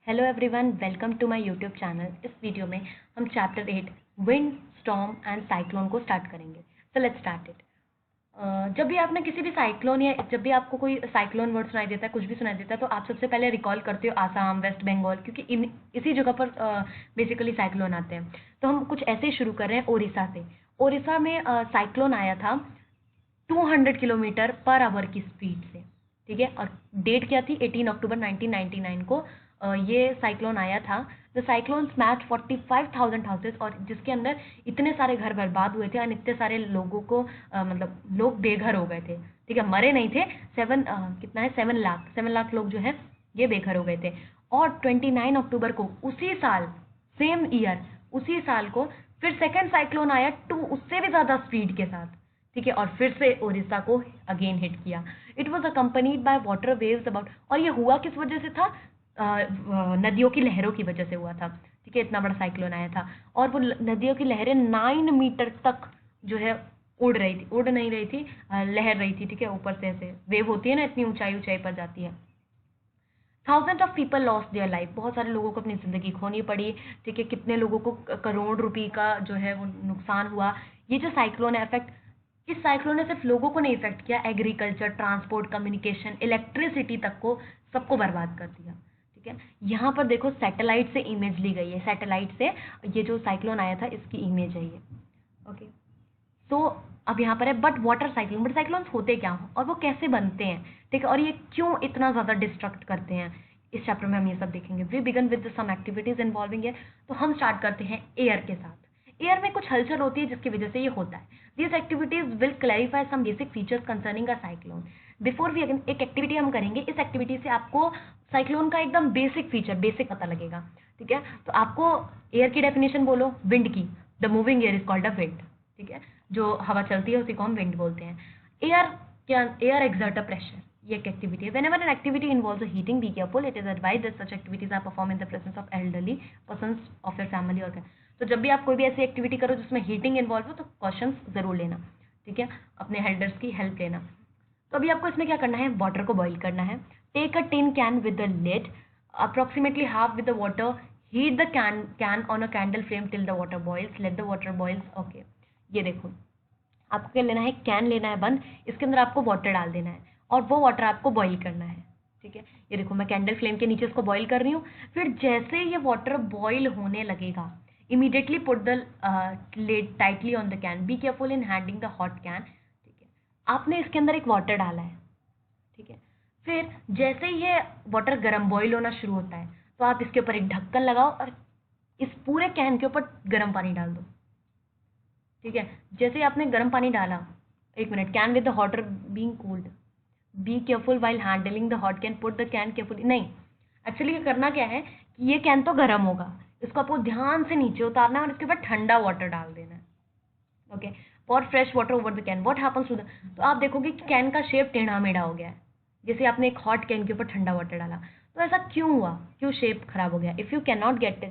Hello everyone, welcome to my YouTube channel. इस video में हम chapter 8 wind, storm and cyclone को start करेंगे। So let's start it. जब भी आपने किसी भी साइक्लोन या जब भी आपको कोई साइक्लोन वर्ड सुनाई देता है, कुछ भी सुनाई देता है, तो आप सबसे पहले रिकॉल करते हो आसाम, वेस्ट बंगाल, क्योंकि इसी जगह पर बेसिकली साइक्लोन आते हैं। तो हम कुछ ऐसे ही शुरू कर रहे हैं उड़ीसा से। उड़ीसा में साइक्लोन आया था 200 किलोमीटर पर आवर की स्पीड से। ठीक है, और डेट क्या थी? 18 अक्टूबर 1999 को ये साइक्लोन आया था। द साइक्लोन स्मैश 45,000 हाउसेस, और जिसके अंदर इतने सारे घर बर्बाद हुए थे और इतने सारे लोगों को मतलब लोग बेघर हो गए थे। ठीक है, मरे नहीं थे। कितना है, 7 लाख लोग जो है ये बेघर हो गए थे। और 29 अक्टूबर को उसी साल, सेम ईयर, उसी साल को फिर सेकेंड साइक्लोन आया उससे भी ज्यादा स्पीड के साथ। ठीक है, और फिर से उड़ीसा को अगेन हिट किया। It was accompanied by water waves about, और ये हुआ किस वजह से था? नदियों की लहरों की वजह से हुआ था। ठीक है, इतना बड़ा साइक्लोन आया था और वो नदियों की लहरें 9 मीटर तक जो है उड़ नहीं रही थी, लहर रही थी। ठीक है, ऊपर से ऐसे वेव होती है ना, इतनी ऊंचाई ऊंचाई पर जाती है। Thousand of people lost their life, बहुत सारे लोगों को अपनी जिंदगी खोनी पड़ी। ठीक है, कितने लोगों को करोड़ रुपए का जो है वो नुकसान हुआ। ये जो साइक्लोन है इफेक्ट, इस साइक्लोन ने सिर्फ लोगों को नहीं इफेक्ट किया, एग्रीकल्चर, ट्रांसपोर्ट, कम्युनिकेशन, इलेक्ट्रिसिटी तक को सबको बर्बाद कर दिया। ठीक है, यहाँ पर देखो सैटेलाइट से इमेज ली गई है, सैटेलाइट से ये जो साइक्लोन आया था इसकी इमेज है ये। ओके, तो अब यहाँ पर है बट साइक्लोन्स होते क्या हो और वो कैसे बनते हैं। ठीक है, और ये क्यों इतना ज़्यादा डिस्ट्रक्ट करते हैं, इस चैप्टर में हम ये सब देखेंगे। We begin with some activities involving air. तो हम स्टार्ट करते हैं एयर के साथ। एयर में कुछ हलचल होती है जिसकी वजह से ये होता है। This activities will clarify some basic features concerning a cyclone. Before we एक एक्टिविटी हम करेंगे, इस एक्टिविटी से आपको साइक्लोन का एकदम बेसिक फीचर, बेसिक पता लगेगा। ठीक है, तो आपको एयर की डेफिनेशन बोलो, विंड की। The moving air is called a wind. ठीक है, जो हवा चलती है उसी को हम विंड बोलते हैं। एयर क्या? एयर एक्सर्ट अ प्रेशर, ये एक एक्टिविटी है। Whenever an activity involves heating, be careful, it is advised that such activities are perform in the presence of elderly persons of your family और। तो जब भी आप कोई भी ऐसी एक्टिविटी करो जिसमें हीटिंग इन्वॉल्व हो, तो कॉशंस जरूर लेना। ठीक है, अपने एल्डर्स की हेल्प लेना। तो अभी आपको इसमें क्या करना है? वाटर को बॉईल करना है। Take a tin can with the lid, approximately half with the water, heat the can on a candle flame till the water boils, let the water boils. Okay, ये देखो, आपको क्या लेना है? कैन लेना है बंद, इसके अंदर आपको वाटर डाल देना है और वो वाटर आपको बॉईल करना है। ठीक है, ये देखो मैं कैंडल फ्लेम के नीचे इसको बॉईल कर रही हूँ। फिर जैसे ये वाटर बॉईल होने लगेगा, immediately put the lid tightly on the can, be careful in handling the hot can. ठीक है, आपने इसके अंदर एक वाटर डाला है। ठीक है, फिर जैसे ही ये वाटर गर्म बॉईल होना शुरू होता है, तो आप इसके ऊपर एक ढक्कन लगाओ और इस पूरे कैन के ऊपर गर्म पानी डाल दो। ठीक है, जैसे ही आपने गर्म पानी डाला, एक minute, can with the water being cooled, be careful while handling the hot can, put the can carefully. नहीं, एक्चुअली ये करना क्या है कि ये कैन तो गर्म होगा, इसको आपको ध्यान से नीचे उतारना है और इसके ऊपर ठंडा वाटर डाल देना है। Okay, for fresh water over the can, what happens to the, तो आप देखोगे कि कैन का शेप टेढ़ा मेढ़ा हो गया है, जैसे आपने एक हॉट कैन के ऊपर ठंडा वाटर डाला। तो ऐसा क्यों हुआ? क्यों शेप खराब हो गया? If you can not get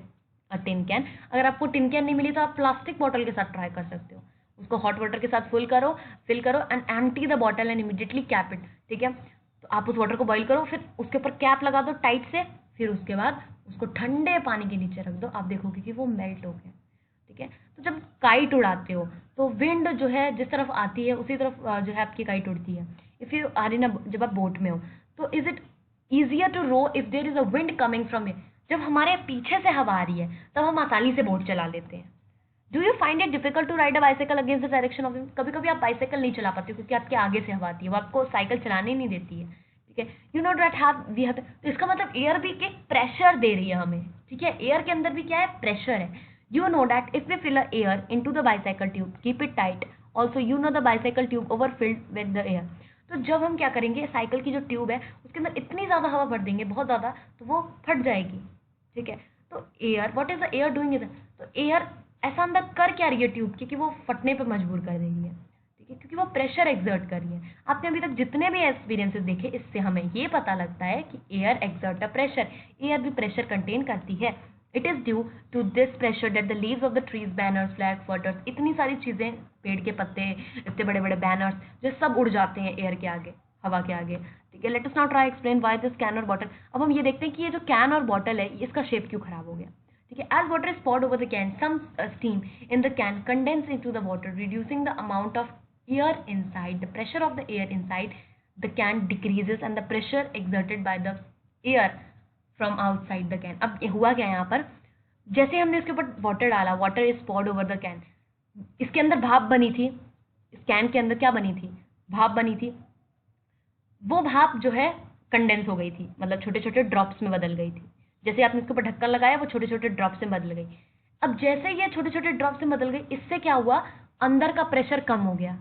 a tin can, अगर आपको टिन कैन नहीं मिली तो आप प्लास्टिक बॉटल के साथ ट्राई कर सकते हो। उसको हॉट वाटर के साथ फिल करो and empty the bottle and immediately cap it. ठीक है, तो आप उस वाटर को बॉईल करो, फिर उसके ऊपर कैप लगा दो टाइट से, फिर उसके बाद उसको ठंडे पानी के नीचे रख दो, आप देखोगे कि वो मेल्ट हो गया। ठीक है, तो जब काइट उड़ाते हो तो विंड जो है जिस तरफ आती है उसी तरफ जो है आपकी काइट उड़ती है। If you are in a, जब आप बोट में हो, तो is it easier to row if there is a wind coming from it? जब हमारे पीछे से हवा आ रही है तब हम आसानी से बोट चला लेते हैं। Do you find it difficult to ride a bicycle against the direction of wind? कभी कभी आप बाइसाइकिल नहीं चला पाते हो क्योंकि आपके आगे से हवा आती है, वो आपको साइकिल चलाने नहीं देती है। ठीक है, you know that have we have, तो इसका मतलब एयर भी एक प्रेशर दे रही है हमें। ठीक है, एयर के अंदर भी क्या है? प्रेशर है। You know that if we fill a air into the bicycle tube, keep it tight. Also, you know the bicycle tube overfilled with the air. तो जब हम क्या करेंगे, साइकिल की जो ट्यूब है उसके अंदर इतनी ज़्यादा हवा भर देंगे, बहुत ज़्यादा, तो वो फट जाएगी। ठीक है, तो air, what is the air doing is, तो एयर ऐसा अंदर कर क्या रही है ट्यूब की कि वो फटने पर मजबूर कर रही है। ठीक है, क्योंकि वो प्रेशर एक्सर्ट कर रही है। आपने अभी तक जितने भी एक्सपीरियंसेस देखे, इससे हमें ये पता लगता है कि air exert a pressure, air भी प्रेशर कंटेन करती है। It is due to this pressure that the leaves of the trees, banners, flag, फर्टर्स, इतनी सारी चीजें, पेड़ के पत्ते, इतने बड़े बड़े बैनर्स जो सब उड़ जाते हैं एयर के आगे, हवा के आगे, ठीक है। Let us now try explain why this can और बॉटल। अब हम ये देखते हैं कि ये जो कैन और बॉटल है इसका शेप क्यों खराब हो गया, ठीक है। As water is poured over the can, some steam in the can condense into the water, reducing the amount of air inside. The pressure of the air inside the can decreases and the pressure exerted by the air from outside the can. अब हुआ क्या यहाँ पर, जैसे हमने इसके ऊपर water डाला, water is poured over the can, इसके अंदर भाप बनी थी, इस कैन के अंदर क्या बनी थी, भाप बनी थी। वो भाप जो है कंडेंस हो गई थी, मतलब छोटे छोटे ड्रॉप्स में बदल गई थी। जैसे आपने इसके ऊपर ढक्कन लगाया, वो छोटे छोटे ड्रॉप्स में बदल गई। अब जैसे ये छोटे छोटे ड्रॉप्स में बदल गई, इससे क्या हुआ, अंदर का प्रेशर कम हो गया,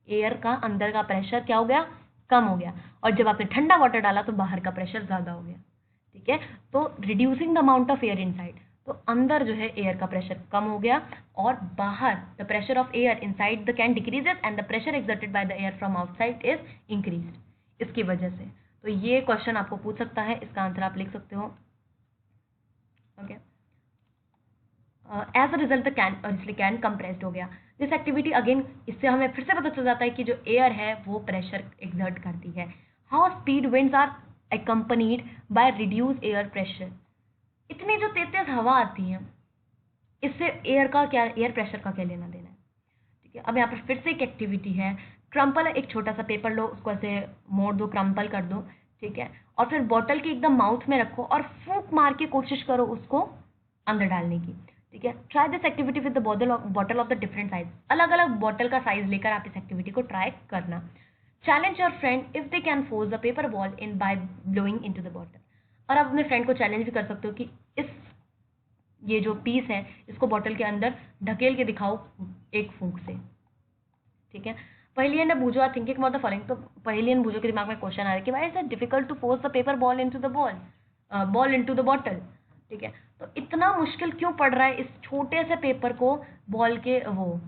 एयर का अंदर का प्रेशर क्या हो गया, कम हो गया। और जब आपने ठंडा वाटर डाला तो बाहर का प्रेशर ज्यादा हो गया, ठीक है। तो reducing the amount of air inside, तो अंदर जो है एयर का प्रेशर कम हो गया और बाहर the pressure of air inside the can decreases and the pressure exerted by the air from outside is increased, इसकी वजह से। तो ये क्वेश्चन आपको पूछ सकता है, इसका आंसर आप लिख सकते हो, okay. As a result the can, इसलिए कैन कंप्रेस्ड हो गया। दिस एक्टिविटी अगेन, इससे हमें फिर से पता चल जाता है कि जो एयर है वो प्रेशर एक्सर्ट करती है। How speed winds are accompanied by reduced air pressure, इतनी जो तेज तेज हवा आती है इससे एयर का क्या, एयर प्रेशर का क्या लेना देना है, ठीक है। अब यहाँ पर फिर से एक एक्टिविटी है, क्रम्पल, एक छोटा सा पेपर लो, उसको ऐसे मोड़ दो, क्रम्पल कर दो, ठीक है। और फिर बॉटल के एकदम माउथ में रखो और फूंक मार के कोशिश करो उसको अंदर डालने की, ठीक है। Try this activity with the bottle of the different size, अलग अलग बॉटल का साइज लेकर आप इस एक्टिविटी को ट्राई करना। Challenge your friend if they can force the paper ball in by blowing into the bottle, और आप अपने फ्रेंड को चैलेंज भी कर सकते हो कि इस ये जो पीस है इसको बॉटल के अंदर ढकेल के दिखाओ एक फूंक से, ठीक है। पहेलियन ने Boojho are thinking about the following, तो पहेलियन बूझो के दिमाग में क्वेश्चन आ रहा है कि why is it difficult to force the paper ball into the ball into the bottle, ठीक है। तो इतना मुश्किल क्यों पड़ रहा है इस छोटे से पेपर को बॉल के वो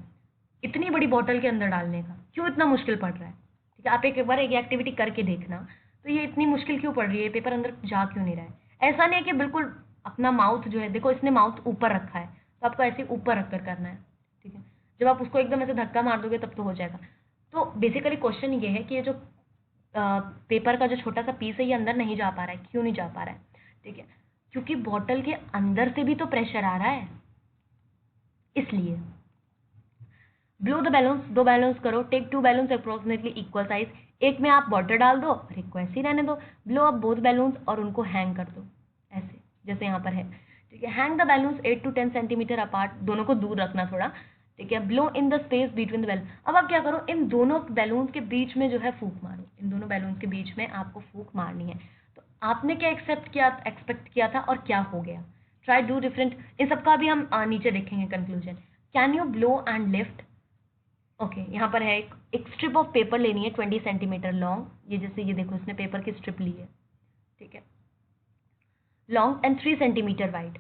इतनी बड़ी बॉटल के अंदर डालने का, क्यों इतना मुश्किल पड़ रहा है, ठीक है। आप एक बार एक एक्टिविटी करके देखना, तो ये इतनी मुश्किल क्यों पड़ रही है, पेपर अंदर जा क्यों नहीं रहा है। ऐसा नहीं है कि बिल्कुल अपना माउथ जो है, देखो इसने माउथ ऊपर रखा है तो आपको ऐसे ऊपर रखकर करना है, ठीक है। जब आप उसको एकदम ऐसे धक्का मार दोगे तब तो हो जाएगा। तो बेसिकली क्वेश्चन ये है कि ये जो पेपर का जो छोटा सा पीस है ये अंदर नहीं जा पा रहा है, क्यों नहीं जा पा रहा है, ठीक है। क्योंकि बॉटल के अंदर से भी तो प्रेशर आ रहा है, इसलिए। ब्लो द बैलून्स, दो बैलून्स करो, take two balloons approximately equal size, एक में आप वाटर डाल दो और एक को ऐसे ही रहने दो। ब्लो अप बोथ बैलून्स और उनको हैंग कर दो ऐसे, जैसे यहाँ पर है, ठीक है। Hang the balloons 8 to 10 centimetre apart, दोनों को दूर रखना थोड़ा, ठीक है। Blow in the space between the balloon, अब आप क्या करो, इन दोनों बैलून्स के बीच में जो है फूंक मारो, इन दोनों बैलून्स के बीच में आपको फूंक मारनी है। तो आपने क्या एक्सपेक्ट किया था और क्या हो गया, ट्राई डू डिफरेंट, इन सबका भी हम नीचे देखेंगे conclusion. Can you blow and lift, okay. यहाँ पर है एक स्ट्रिप ऑफ पेपर लेनी है 20 सेंटीमीटर लॉन्ग, ये जैसे ये देखो इसने पेपर की स्ट्रिप ली है, ठीक है, लॉन्ग एंड 3 सेंटीमीटर वाइड,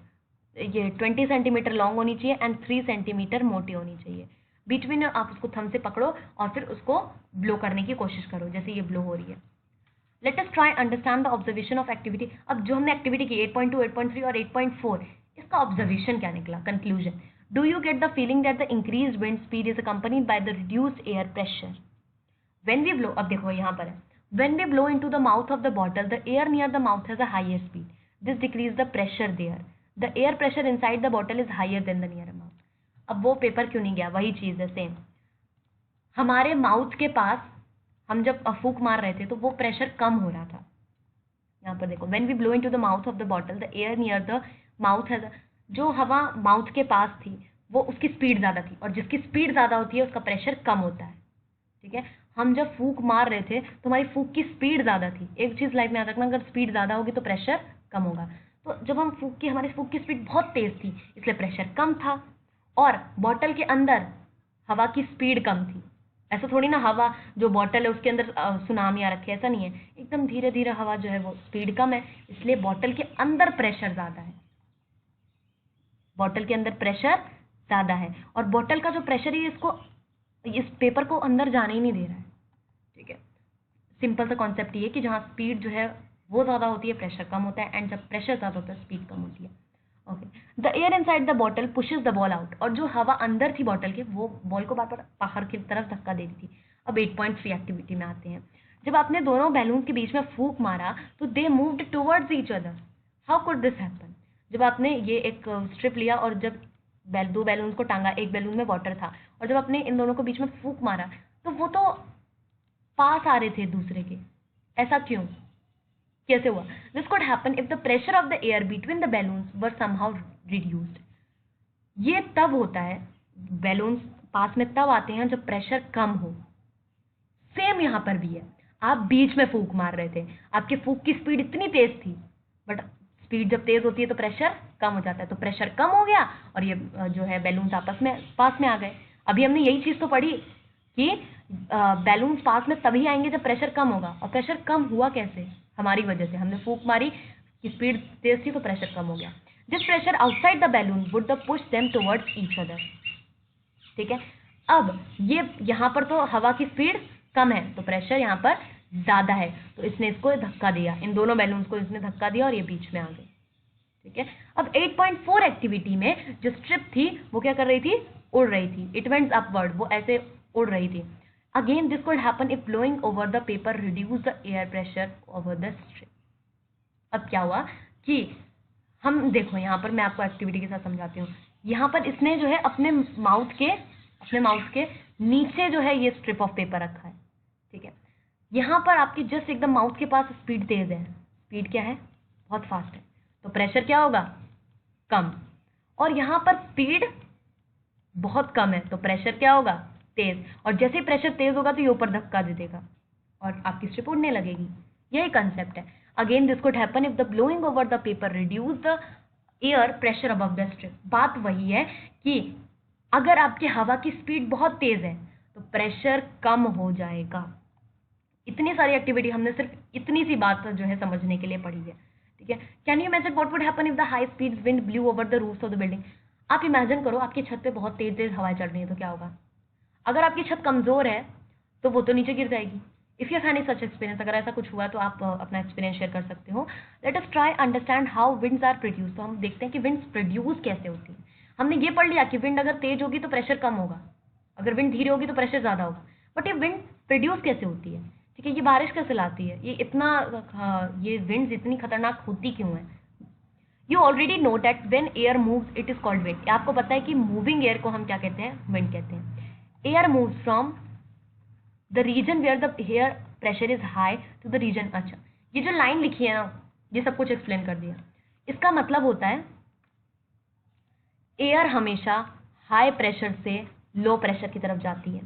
ये 20 सेंटीमीटर लॉन्ग होनी चाहिए एंड 3 सेंटीमीटर मोटी होनी चाहिए। बीच में आप उसको थंब से पकड़ो और फिर उसको ब्लो करने की कोशिश करो, जैसे ये ब्लो हो रही है। Late us try understand the observation of activity, अब जो हमने एक्टिविटी की 8.2, 8.3 और 8.4, इसका ऑब्जर्वेशन क्या निकला, conclusion. Do you get the feeling that the increased wind speed is accompanied by the reduced air pressure? When we blow, अब देखो यहाँ पर है, when we blow into the mouth of the bottle, the air near the mouth has a higher speed. This decreases the pressure there. The air pressure inside the bottle is higher than the near mouth. अब वो paper क्यों नहीं गया, वही चीज़ है same. हमारे mouth के पास हम जब फूंक मार रहे थे तो वो प्रेशर कम हो रहा था। यहाँ पर देखो, when we blow into the mouth of the bottle, the air near the mouth has a, जो हवा माउथ के पास थी वो उसकी स्पीड ज़्यादा थी, और जिसकी स्पीड ज़्यादा होती है उसका प्रेशर कम होता है, ठीक है। हम जब फूंक मार रहे थे तो हमारी फूंक की स्पीड ज़्यादा थी। एक चीज़ लाइफ में याद रखना, अगर स्पीड ज़्यादा होगी तो प्रेशर कम होगा। तो जब हम हमारी फूंक की स्पीड बहुत तेज़ थी इसलिए प्रेशर कम था, और बॉटल के अंदर हवा की स्पीड कम थी। ऐसा थोड़ी ना हवा जो बॉटल है उसके अंदर सुनामी आ रखी है, ऐसा नहीं है, एकदम धीरे धीरे हवा जो है वो स्पीड कम है, इसलिए बॉटल के अंदर प्रेशर ज़्यादा है, बॉटल के अंदर प्रेशर ज़्यादा है। और बॉटल का जो प्रेशर है इसको, इस पेपर को अंदर जाने ही नहीं दे रहा है, ठीक है। सिंपल सा कॉन्सेप्ट ये कि जहाँ स्पीड जो है वो ज़्यादा होती है प्रेशर कम होता है, एंड जब प्रेशर ज़्यादा होता है स्पीड कम होती है, okay. The air inside the bottle pushes the ball out, और जो हवा अंदर थी बॉटल के वो बॉल को बार बार बाहर की तरफ धक्का दे रही थी। अब 8.3 एक्टिविटी में आते हैं। जब आपने दोनों बैलून के बीच में फूंक मारा तो they moved towards each other. How could this happen? जब आपने ये एक स्ट्रिप लिया और जब दो बैलून को टांगा, एक बैलून में वाटर था, और जब आपने इन दोनों को बीच में फूंक मारा तो वो तो पास आ रहे थे दूसरे के। ऐसा क्यों? कैसे हुआ? This could happen if the pressure of the air between the balloons were somehow reduced. ये तब होता है, बैलून्स पास में तब आते हैं जब प्रेशर कम हो। सेम यहाँ पर भी है, आप बीच में फूंक मार रहे थे, आपके फूंक की स्पीड इतनी तेज थी, बट स्पीड जब तेज होती है तो प्रेशर कम हो जाता है, तो प्रेशर कम हो गया और ये जो है बैलून्स आपस में पास में आ गए। अभी हमने यही चीज तो पढ़ी कि बैलून्स पास में तभी आएंगे जब प्रेशर कम होगा, और प्रेशर कम हुआ कैसे? हमारी वजह से, हमने फूंक मारी, स्पीड तेज थी तो प्रेशर कम हो गया। This pressure outside the balloon would the push them towards each other. ठीक है, अब ये यहाँ पर तो हवा की स्पीड कम है तो प्रेशर यहाँ पर ज्यादा है, तो इसने इसको धक्का दिया, इन दोनों बैलून्स को इसने धक्का दिया और ये बीच में आ गए। ठीक है, अब 8.4 एक्टिविटी में जो स्ट्रिप थी वो क्या कर रही थी? उड़ रही थी। इट वेंट अपवर्ड, वो ऐसे उड़ रही थी। Again this could happen if blowing over the paper reduce the air pressure over the strip. अब क्या हुआ कि हम देखो, यहाँ पर मैं आपको एक्टिविटी के साथ समझाती हूँ। यहाँ पर इसने जो है अपने माउथ के नीचे जो है ये स्ट्रिप ऑफ पेपर रखा है। ठीक है, यहाँ पर आपकी जस्ट एकदम माउथ के पास स्पीड तेज है, स्पीड क्या है? बहुत फास्ट है, तो प्रेशर क्या होगा? कम। और यहाँ पर स्पीड बहुत कम है तो प्रेशर क्या होगा? तेज। और जैसे ही प्रेशर तेज होगा तो ये ऊपर धक्का दे देगा और आपकी स्ट्रिप उड़ने लगेगी। यही कंसेप्ट है। Again this could happen if the blowing over the paper reduce the air pressure above the strip. बात वही है कि अगर आपकी हवा की स्पीड बहुत तेज है तो प्रेशर कम हो जाएगा। इतनी सारी एक्टिविटी हमने सिर्फ इतनी सी बात जो है समझने के लिए पढ़ी है। ठीक है, can you imagine what would happen if the high speed wind blue over the roofs of the building? आप इमेजिन करो आपकी छत पे बहुत तेज तेज हवाएं चल रही है तो क्या होगा? अगर आपकी छत कमजोर है तो वो तो नीचे गिर जाएगी। If you have any such experience, अगर ऐसा कुछ हुआ तो आप अपना एक्सपीरियंस शेयर कर सकते हो। Let us try understand how winds are produce. तो हम देखते हैं कि विंड्स प्रोड्यूस कैसे होती है। हमने ये पढ़ लिया कि विंड अगर तेज होगी तो प्रेशर कम होगा, अगर विंड धीरे होगी तो प्रेशर ज्यादा होगा। बट ये विंड प्रोड्यूस कैसे होती है? ठीक है, ये बारिश कैसे लाती है? ये इतना ये विंड्स इतनी खतरनाक होती क्यों है? You already know that when air moves it is called wind. आपको पता है कि मूविंग एयर को हम क्या कहते हैं? विंड कहते हैं। Air moves from the region where the air pressure is high to the region. अच्छा, ये जो लाइन लिखी है ना, ये सब कुछ एक्सप्लेन कर दिया। इसका मतलब होता है एयर हमेशा हाई प्रेशर से लो प्रेशर की तरफ जाती है।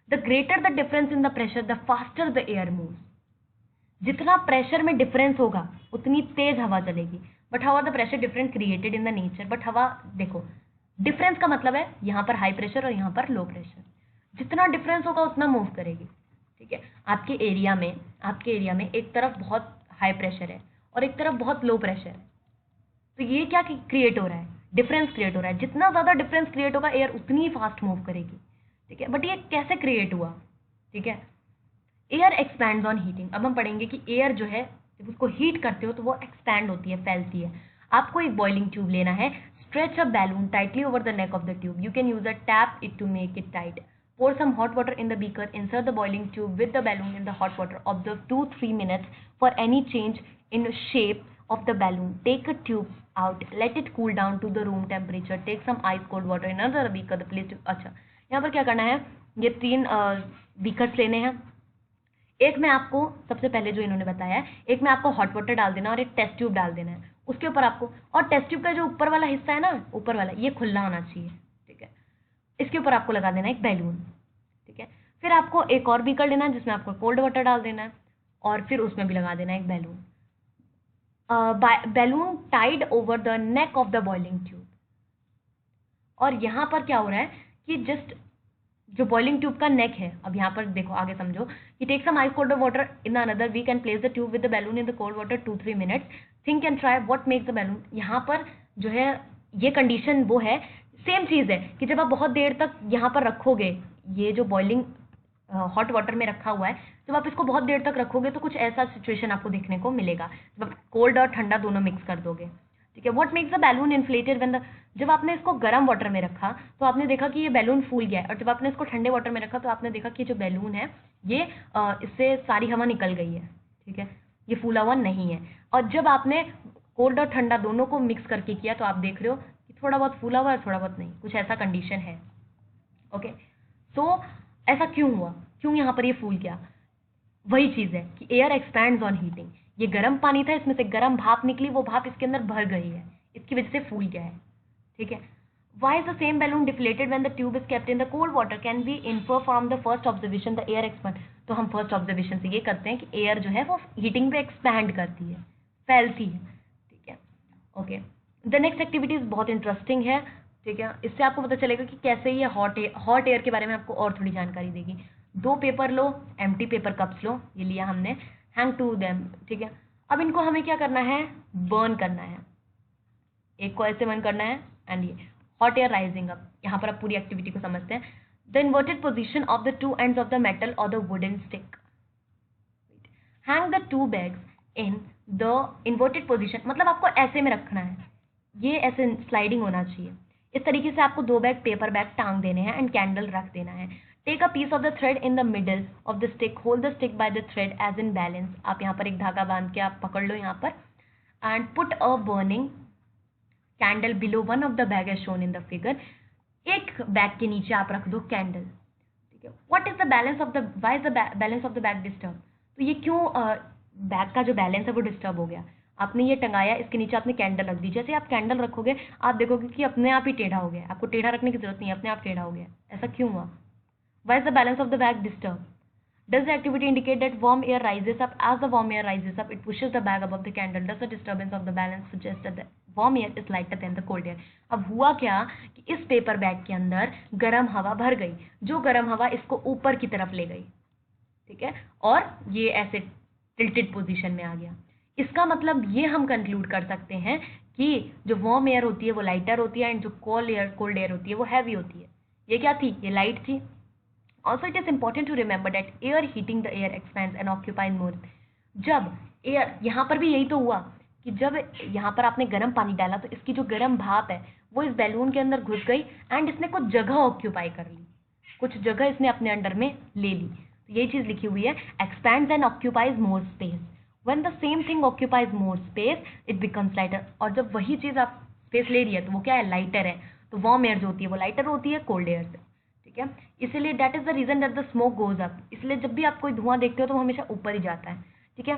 The greater the difference in the pressure the faster the air moves. जितना प्रेशर में डिफरेंस होगा उतनी तेज हवा चलेगी। But how are the pressure difference created in the nature? But हवा देखो, डिफरेंस का मतलब है यहाँ पर हाई प्रेशर और यहाँ पर लो प्रेशर। जितना डिफरेंस होगा उतना मूव करेगी। ठीक है, आपके एरिया में एक तरफ बहुत हाई प्रेशर है और एक तरफ बहुत लो प्रेशर है, तो ये क्या क्रिएट हो रहा है? डिफरेंस क्रिएट हो रहा है। जितना ज्यादा डिफरेंस क्रिएट होगा एयर उतनी ही फास्ट मूव करेगी। ठीक है, बट ये कैसे क्रिएट हुआ? ठीक है, एयर एक्सपैंड्स ऑन हीटिंग। अब हम पढ़ेंगे कि एयर जो है जब उसको हीट करते हो तो वो एक्सपैंड होती है, फैलती है। आपको एक बॉइलिंग ट्यूब लेना है। Stretch a balloon tightly over the neck of the tube. You can use a tap it to make it tight. Pour some hot water in the beaker. Insert the boiling tube with the balloon in the hot water. Observe 2-3 minutes for any change in shape of the balloon. Take a tube out. Let it cool down to the room temperature. Take some ice cold water in another beaker. The place to अच्छा, यहाँ पर क्या करना है? ये 3 beakers लेने हैं। एक में आपको सबसे पहले जो इन्होंने बताया है, एक में आपको हॉट वाटर डाल देना और एक टेस्ट ट्यूब डाल देना है। उसके ऊपर आपको, और टेस्ट ट्यूब का जो ऊपर वाला हिस्सा है ना, ऊपर वाला, ये खुला होना चाहिए। ठीक है, इसके ऊपर आपको लगा देना एक बैलून। ठीक है, फिर आपको एक और बीकर लेना है जिसमें आपको कोल्ड वाटर डाल देना है और फिर उसमें भी लगा देना एक balloon. Balloon tied over the neck of the boiling tube. और यहाँ पर क्या हो रहा है कि जस्ट जो बॉइलिंग ट्यूब का नेक है, अब यहाँ पर देखो आगे समझो कि take some ice cold water in another week and place the tube with the balloon in the cold water 2-3 minutes. Think and try what makes the balloon. यहाँ पर जो है ये कंडीशन वो है, सेम चीज़ है कि जब आप बहुत देर तक यहाँ पर रखोगे, ये जो बॉइलिंग हॉट वाटर में रखा हुआ है, जब आप इसको बहुत देर तक रखोगे तो कुछ ऐसा सिचुएशन आपको देखने को मिलेगा जब आप कोल्ड और ठंडा दोनों मिक्स कर दोगे। ठीक है। What makes the balloon inflated when the, जब आपने इसको गर्म वाटर में रखा तो आपने देखा कि ये बैलून फूल गया है, और जब आपने इसको ठंडे वाटर में रखा तो आपने देखा कि जो बैलून है ये इससे सारी हवा निकल गई है, ठीक है, ये फूला हुआ नहीं है। और जब आपने कोल्ड और ठंडा दोनों को मिक्स करके किया तो आप देख रहे हो कि थोड़ा बहुत फूला हुआ है, थोड़ा बहुत नहीं, कुछ ऐसा कंडीशन है। ओके, तो ऐसा क्यों हुआ, क्यों यहाँ पर ये फूल गया? वही चीज़ है कि एयर एक्सपैंड्स ऑन हीटिंग। ये गर्म पानी था, इसमें से गर्म भाप निकली, वो भाप इसके अंदर भर गई है, इसकी वजह से फूल गया है, ठीक है। Why is the same balloon deflated when the tube is kept in the cold water? Can be infer from the first observation the air expand. तो हम फर्स्ट ऑब्जर्वेशन से ये करते हैं कि एयर जो है वो हीटिंग पे एक्सपैंड करती है, फैलती है, ठीक है। ओके, द नेक्स्ट एक्टिविटीज बहुत इंटरेस्टिंग है, ठीक है। इससे आपको पता चलेगा कि कैसे ये हॉट एयर के बारे में आपको और थोड़ी जानकारी देगी। 2 पेपर लो, एम्प्टी पेपर कप्स लो, ये लिया हमने, हैंग टू देम, ठीक है। अब इनको हमें क्या करना है, बर्न करना है। एक को ऐसे बर्न करना है, एंड ये हॉट एयर राइजिंग अप। यहाँ पर आप पूरी एक्टिविटी को समझते हैं। The inverted position of the 2 ends of the metal और the wooden stick, hang the 2 bags in the inverted position, मतलब आपको ऐसे में रखना है, ये ऐसे स्लाइडिंग होना चाहिए। इस तरीके से आपको 2 बैग पेपर बैग टांग देने हैं एंड कैंडल रख देना है। Take a piece of the thread in the middle of the stick, hold the stick by the thread as in balance. आप यहाँ पर एक धागा बांध के आप पकड़ लो यहाँ पर, and put a burning candle below one of the bag as shown in the figure. एक बैग के नीचे आप रख दो कैंडल, ठीक है। What is the balance of the, why is the balance of the bag disturb? तो ये क्यों बैग का जो बैलेंस है वो डिस्टर्ब हो गया? आपने ये टंगाया, इसके नीचे आपने कैंडल रख दी, जैसे आप कैंडल रखोगे आप देखोगे कि अपने आप ही टेढ़ा हो गया, आपको टेढ़ा रखने की जरूरत नहीं है, अपने आप टेढ़ा हो गया। ऐसा क्यों हुआ? Why is the balance of the bag disturb? Does the activity indicate that warm air rises up? As the warm air rises up, it pushes the bag above the candle. Does the disturbance of the balance suggest that the warm air is lighter than the cold air? अब हुआ क्या कि इस paper bag के अंदर गर्म हवा भर गई, जो गर्म हवा इसको ऊपर की तरफ ले गई, ठीक है, और ये ऐसे टिल्टेड पोजीशन में आ गया। इसका मतलब ये हम कंक्लूड कर सकते हैं कि जो वार्म एयर होती है वो लाइटर होती है, एंड जो कोल्ड एयर होती है वो हैवी होती है। ये क्या थी? ये लाइट थी। Also, it is important to remember that air heating the air expands and occupies more. जब एयर, यहाँ पर भी यही तो हुआ कि जब यहाँ पर आपने गर्म पानी डाला तो इसकी जो गर्म भाप है वो इस बैलून के अंदर घुस गई, एंड इसने कुछ जगह ऑक्यूपाई कर ली, कुछ जगह इसने अपने अंडर में ले ली। तो यही चीज लिखी हुई है, expands and occupies more space. When the same thing occupies more space it becomes lighter. और जब वही चीज आप स्पेस ले रही है तो वो क्या है? लाइटर है। तो वार्म एयर जो होती है वो लाइटर होती है कोल्ड एयर से, ठीक है। इसीलिए that is the reason that the smoke goes up. इसलिए जब भी आप कोई धुआं देखते हो तो वो हमेशा ऊपर ही जाता है, ठीक है।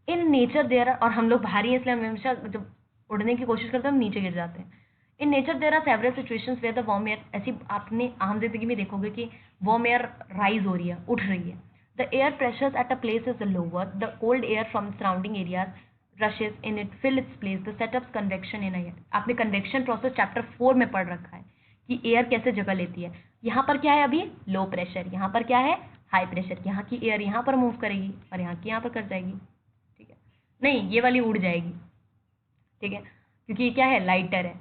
इन नेचर देयर, और हम लोग भारी हैं इसलिए हम हमेशा जब उड़ने की कोशिश करते हैं हम नीचे गिर जाते हैं। In nature there are several situations where the warm air, ऐसी आपने आम जिंदगी में देखोगे कि वार्म एयर राइज हो रही है, उठ रही है। The air pressures at a place is lower, the cold air from surrounding areas rushes in it fill its place, the setups convection in air। आपने कन्वेक्शन प्रोसेस चैप्टर 4 में पढ़ रखा है कि एयर कैसे जगह लेती है। यहाँ पर क्या है? अभी लो प्रेशर, यहाँ पर क्या है? High pressure. यहाँ की एयर यहाँ पर मूव करेगी और यहाँ की यहाँ पर कर जाएगी, ठीक है। नहीं, ये वाली उड़ जाएगी, ठीक है, क्योंकि ये क्या है? लाइटर है।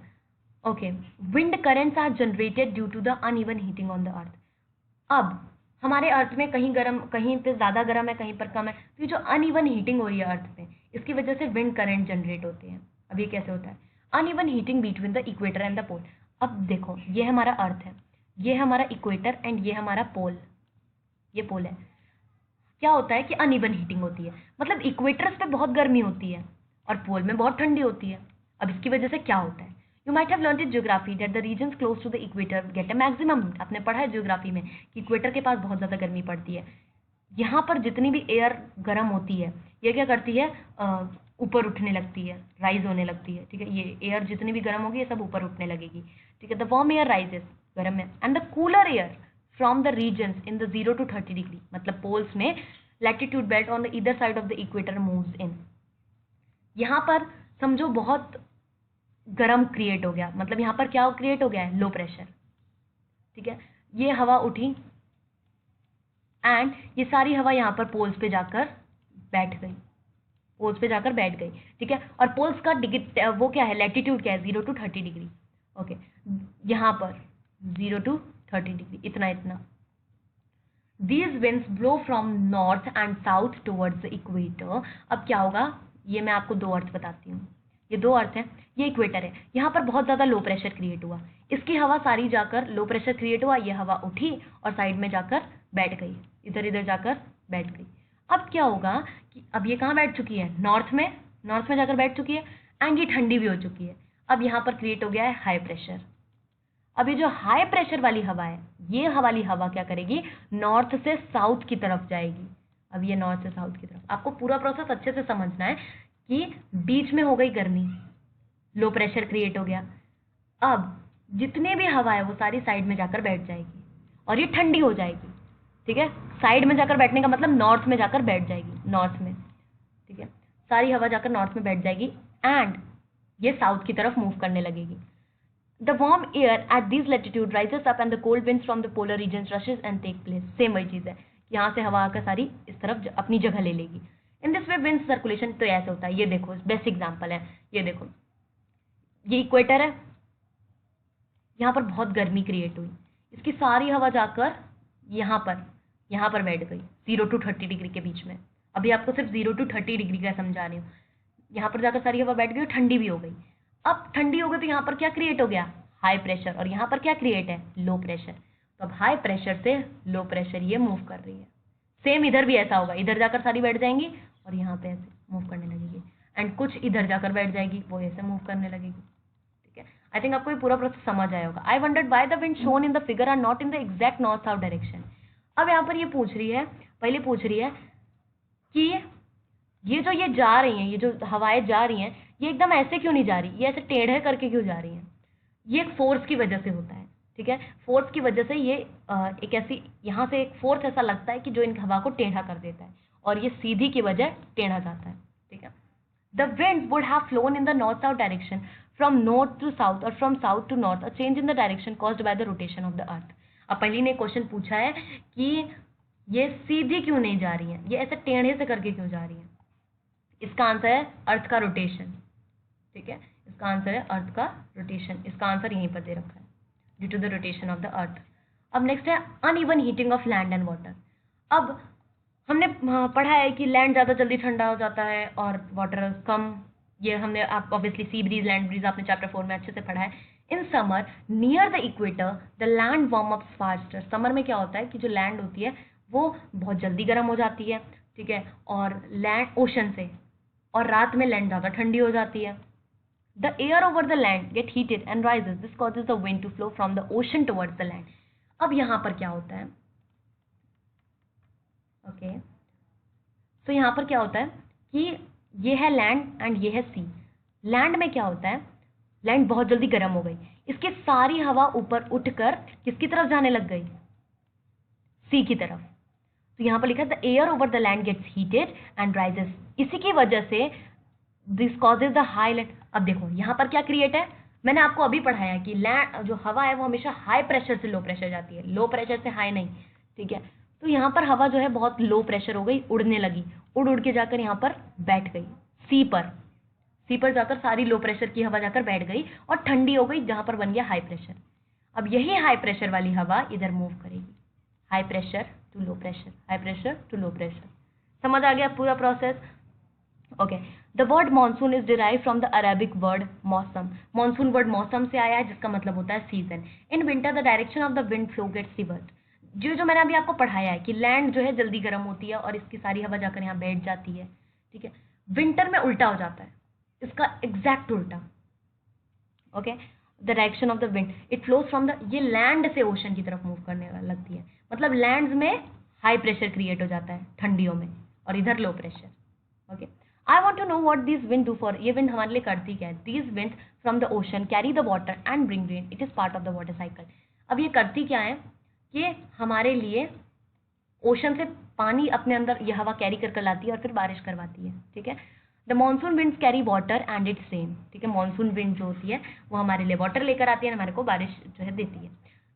Okay, wind currents are generated due to the uneven heating on the earth. अब हमारे अर्थ में कहीं गर्म, कहीं पे ज़्यादा गर्म है, कहीं पर कम है, तो ये जो अनइवन हीटिंग हो रही है अर्थ में, इसकी वजह से विंड करंट जनरेट होते हैं। अब ये कैसे होता है? Uneven heating between the equator and the pole. अब देखो, ये हमारा अर्थ है, ये हमारा इक्वेटर, एंड ये हमारा पोल, ये पोल है। क्या होता है कि अनइवन हीटिंग होती है, मतलब इक्वेटर्स पे बहुत गर्मी होती है और पोल में बहुत ठंडी होती है। अब इसकी वजह से क्या होता है? You might have learned in geography that the regions close to the equator get a maximum. आपने पढ़ा है ज्योग्राफी में कि इक्वेटर के पास बहुत ज़्यादा गर्मी पड़ती है। यहाँ पर जितनी भी एयर गर्म होती है ये क्या करती है? ऊपर उठने लगती है, राइज होने लगती है, ठीक है। ये एयर जितनी भी गर्म होगी ये सब ऊपर उठने लगेगी, ठीक है। द वार्म एयर राइजेस, गर्म है, and the cooler air from the regions in the 0 to 30 degree, मतलब पोल्स में latitude belt on the either side of the equator moves in. यहाँ पर समझो बहुत गर्म क्रिएट हो गया, मतलब यहाँ पर क्या क्रिएट हो गया है? लो प्रेशर, ठीक है। ये हवा उठी एंड ये सारी हवा यहाँ पर पोल्स पे जाकर बैठ गई, पोल्स पे जाकर बैठ गई, ठीक है। और पोल्स का वो क्या है? लैटिट्यूड क्या है? 0 to 30 डिग्री, ओके। यहाँ पर 0 to 30 डिग्री, इतना इतना। These winds blow from north and south towards the equator। अब क्या होगा? ये मैं आपको दो अर्थ बताती हूँ। ये 2 अर्थ हैं, ये इक्वेटर है। यहाँ पर बहुत ज़्यादा लो प्रेशर क्रिएट हुआ, इसकी हवा सारी जाकर, लो प्रेशर क्रिएट हुआ, ये हवा उठी और साइड में जाकर बैठ गई, इधर इधर जाकर बैठ गई। अब क्या होगा कि अब ये कहाँ बैठ चुकी है, नॉर्थ में जाकर बैठ चुकी है, एंड ये ठंडी भी हो चुकी है। अब यहाँ पर क्रिएट हो गया है हाई प्रेशर। अब ये जो हाई प्रेशर वाली हवा है, ये वाली हवा क्या करेगी, नॉर्थ से साउथ की तरफ जाएगी। अब ये नॉर्थ से साउथ की तरफ, आपको पूरा प्रोसेस अच्छे से समझना है कि बीच में हो गई गर्मी, लो प्रेशर क्रिएट हो गया। अब जितने भी हवा है वो सारी साइड में जाकर बैठ जाएगी और ये ठंडी हो जाएगी। ठीक है, साइड में जाकर बैठने का मतलब नॉर्थ में जाकर बैठ जाएगी, नॉर्थ में। ठीक है, सारी हवा जाकर नॉर्थ में बैठ जाएगी एंड ये साउथ की तरफ मूव करने लगेगी। The warm air at these latitude rises up and the cold winds from the polar regions rushes and take place. Same वही चीज़ है, यहाँ से हवा आकर सारी इस तरफ अपनी जगह ले लेगी। In this way wind circulation, तो ऐसे होता है। ये देखो बेस्ट एग्जांपल है, ये देखो ये इक्वेटर है, यहाँ पर बहुत गर्मी क्रिएट हुई, इसकी सारी हवा जाकर यहाँ पर बैठ गई 0 to 30 डिग्री के बीच में। अभी आपको सिर्फ 0 to 30 डिग्री का समझा रही हूँ। यहाँ पर जाकर सारी हवा बैठ गई और ठंडी भी हो गई। अब ठंडी हो गई तो यहाँ पर क्या क्रिएट हो गया, हाई प्रेशर, और यहाँ पर क्या क्रिएट है, लो प्रेशर। तो अब हाई प्रेशर से लो प्रेशर ये मूव कर रही है। सेम इधर भी ऐसा होगा, इधर जाकर सारी बैठ जाएंगी और यहाँ पे ऐसे मूव करने लगेगी, एंड कुछ इधर जाकर बैठ जाएगी, वो ऐसे मूव करने लगेगी। ठीक है, आई थिंक आपको ये पूरा प्रोसेस समझ आया होगा। I wondered why the wind shown in the figure are not in the exact north south direction. अब यहाँ पर ये पूछ रही है कि ये जा रही हैं, ये जो हवाएं जा रही हैं, ये एकदम ऐसे क्यों नहीं जा रही, ये ऐसे टेढ़े करके क्यों जा रही हैं। ये एक फोर्स की वजह से होता है। ठीक है, फोर्स की वजह से ये एक ऐसी, यहाँ से एक फोर्स ऐसा लगता है कि जो इन हवा को टेढ़ा कर देता है, और ये सीधी की वजह टेढ़ा जाता है। ठीक है, the wind would have flown in the north south direction from north to south और from south to north, a change in the direction caused by the rotation of the earth. अब पहली ने क्वेश्चन पूछा है कि ये सीधी क्यों नहीं जा रही है, ये ऐसे टेढ़े से करके क्यों जा रही है। इसका आंसर है अर्थ का रोटेशन। ठीक है, इसका आंसर है अर्थ का रोटेशन, इसका आंसर यहीं पर दे रखा है, due to the rotation of the earth. अब नेक्स्ट है uneven heating of land and water. अब हमने पढ़ा है कि लैंड ज़्यादा जल्दी ठंडा हो जाता है और वाटर कम, ये हमने आप obviously sea breeze, land breeze आपने चैप्टर 4 में अच्छे से पढ़ा है। In summer near the equator the land warm up faster. Summer में क्या होता है कि जो लैंड होती है वो बहुत जल्दी गर्म हो जाती है। ठीक है, और लैंड ओशन से, और रात में लैंड ज़्यादा ठंडी हो जाती है। The air over the land get heated and rises. This causes the wind to flow from the ocean towards the land. अब यहाँ पर क्या होता है, ओके, तो यहाँ पर क्या होता है कि ये है लैंड एंड ये है सी। लैंड में क्या होता है, लैंड बहुत जल्दी गर्म हो गई, इसकी सारी हवा ऊपर उठकर किसकी तरफ जाने लग गई, सी की तरफ। तो यहाँ पर लिखा है the air over the land gets heated and rises. इसी की वजह से this causes the high land. अब देखो यहाँ पर क्या क्रिएट है, मैंने आपको अभी पढ़ाया कि लैंड जो हवा है वो हमेशा हाई प्रेशर से लो प्रेशर जाती है, लो प्रेशर से हाई नहीं। ठीक है, तो यहाँ पर हवा जो है बहुत लो प्रेशर हो गई, उड़ने लगी, उड़ के जाकर यहाँ पर बैठ गई सी पर जाकर सारी लो प्रेशर की हवा जाकर बैठ गई और ठंडी हो गई, जहाँ पर बन गया हाई प्रेशर। अब यही हाई प्रेशर वाली हवा इधर मूव करेगी, high pressure to low pressure, high pressure to low pressure. समझ आ गया पूरा process? Okay, the word monsoon is derive from the Arabic word mausam. Monsoon word मौसम से आया है, जिसका मतलब होता है season. In winter the direction of the wind flow gets reversed. जो मैंने अभी आपको पढ़ाया है कि लैंड जो है जल्दी गर्म होती है और इसकी सारी हवा जाकर यहाँ बैठ जाती है। ठीक है, विंटर में उल्टा हो जाता है, इसका एग्जैक्ट उल्टा। Okay, the direction of the wind it flows from the, ये लैंड से ओशन की तरफ मूव करने लगती है, मतलब लैंड्स में हाई प्रेशर क्रिएट हो जाता है ठंडियों में, और इधर low pressure. Okay, I want to know what this wind do for. ये विंड हमारे लिए करती क्या है? These wind from the ocean carry the water and bring rain, it is part of the water cycle. अब ये करती क्या है कि हमारे लिए ओशन से पानी अपने अंदर ये हवा कैरी कर लाती है और फिर बारिश करवाती है। ठीक है, the monsoon winds carry water and it's rain. ठीक है, मानसून विंड जो होती है वो हमारे लिए वाटर लेकर आती है, हमारे को बारिश जो है देती है।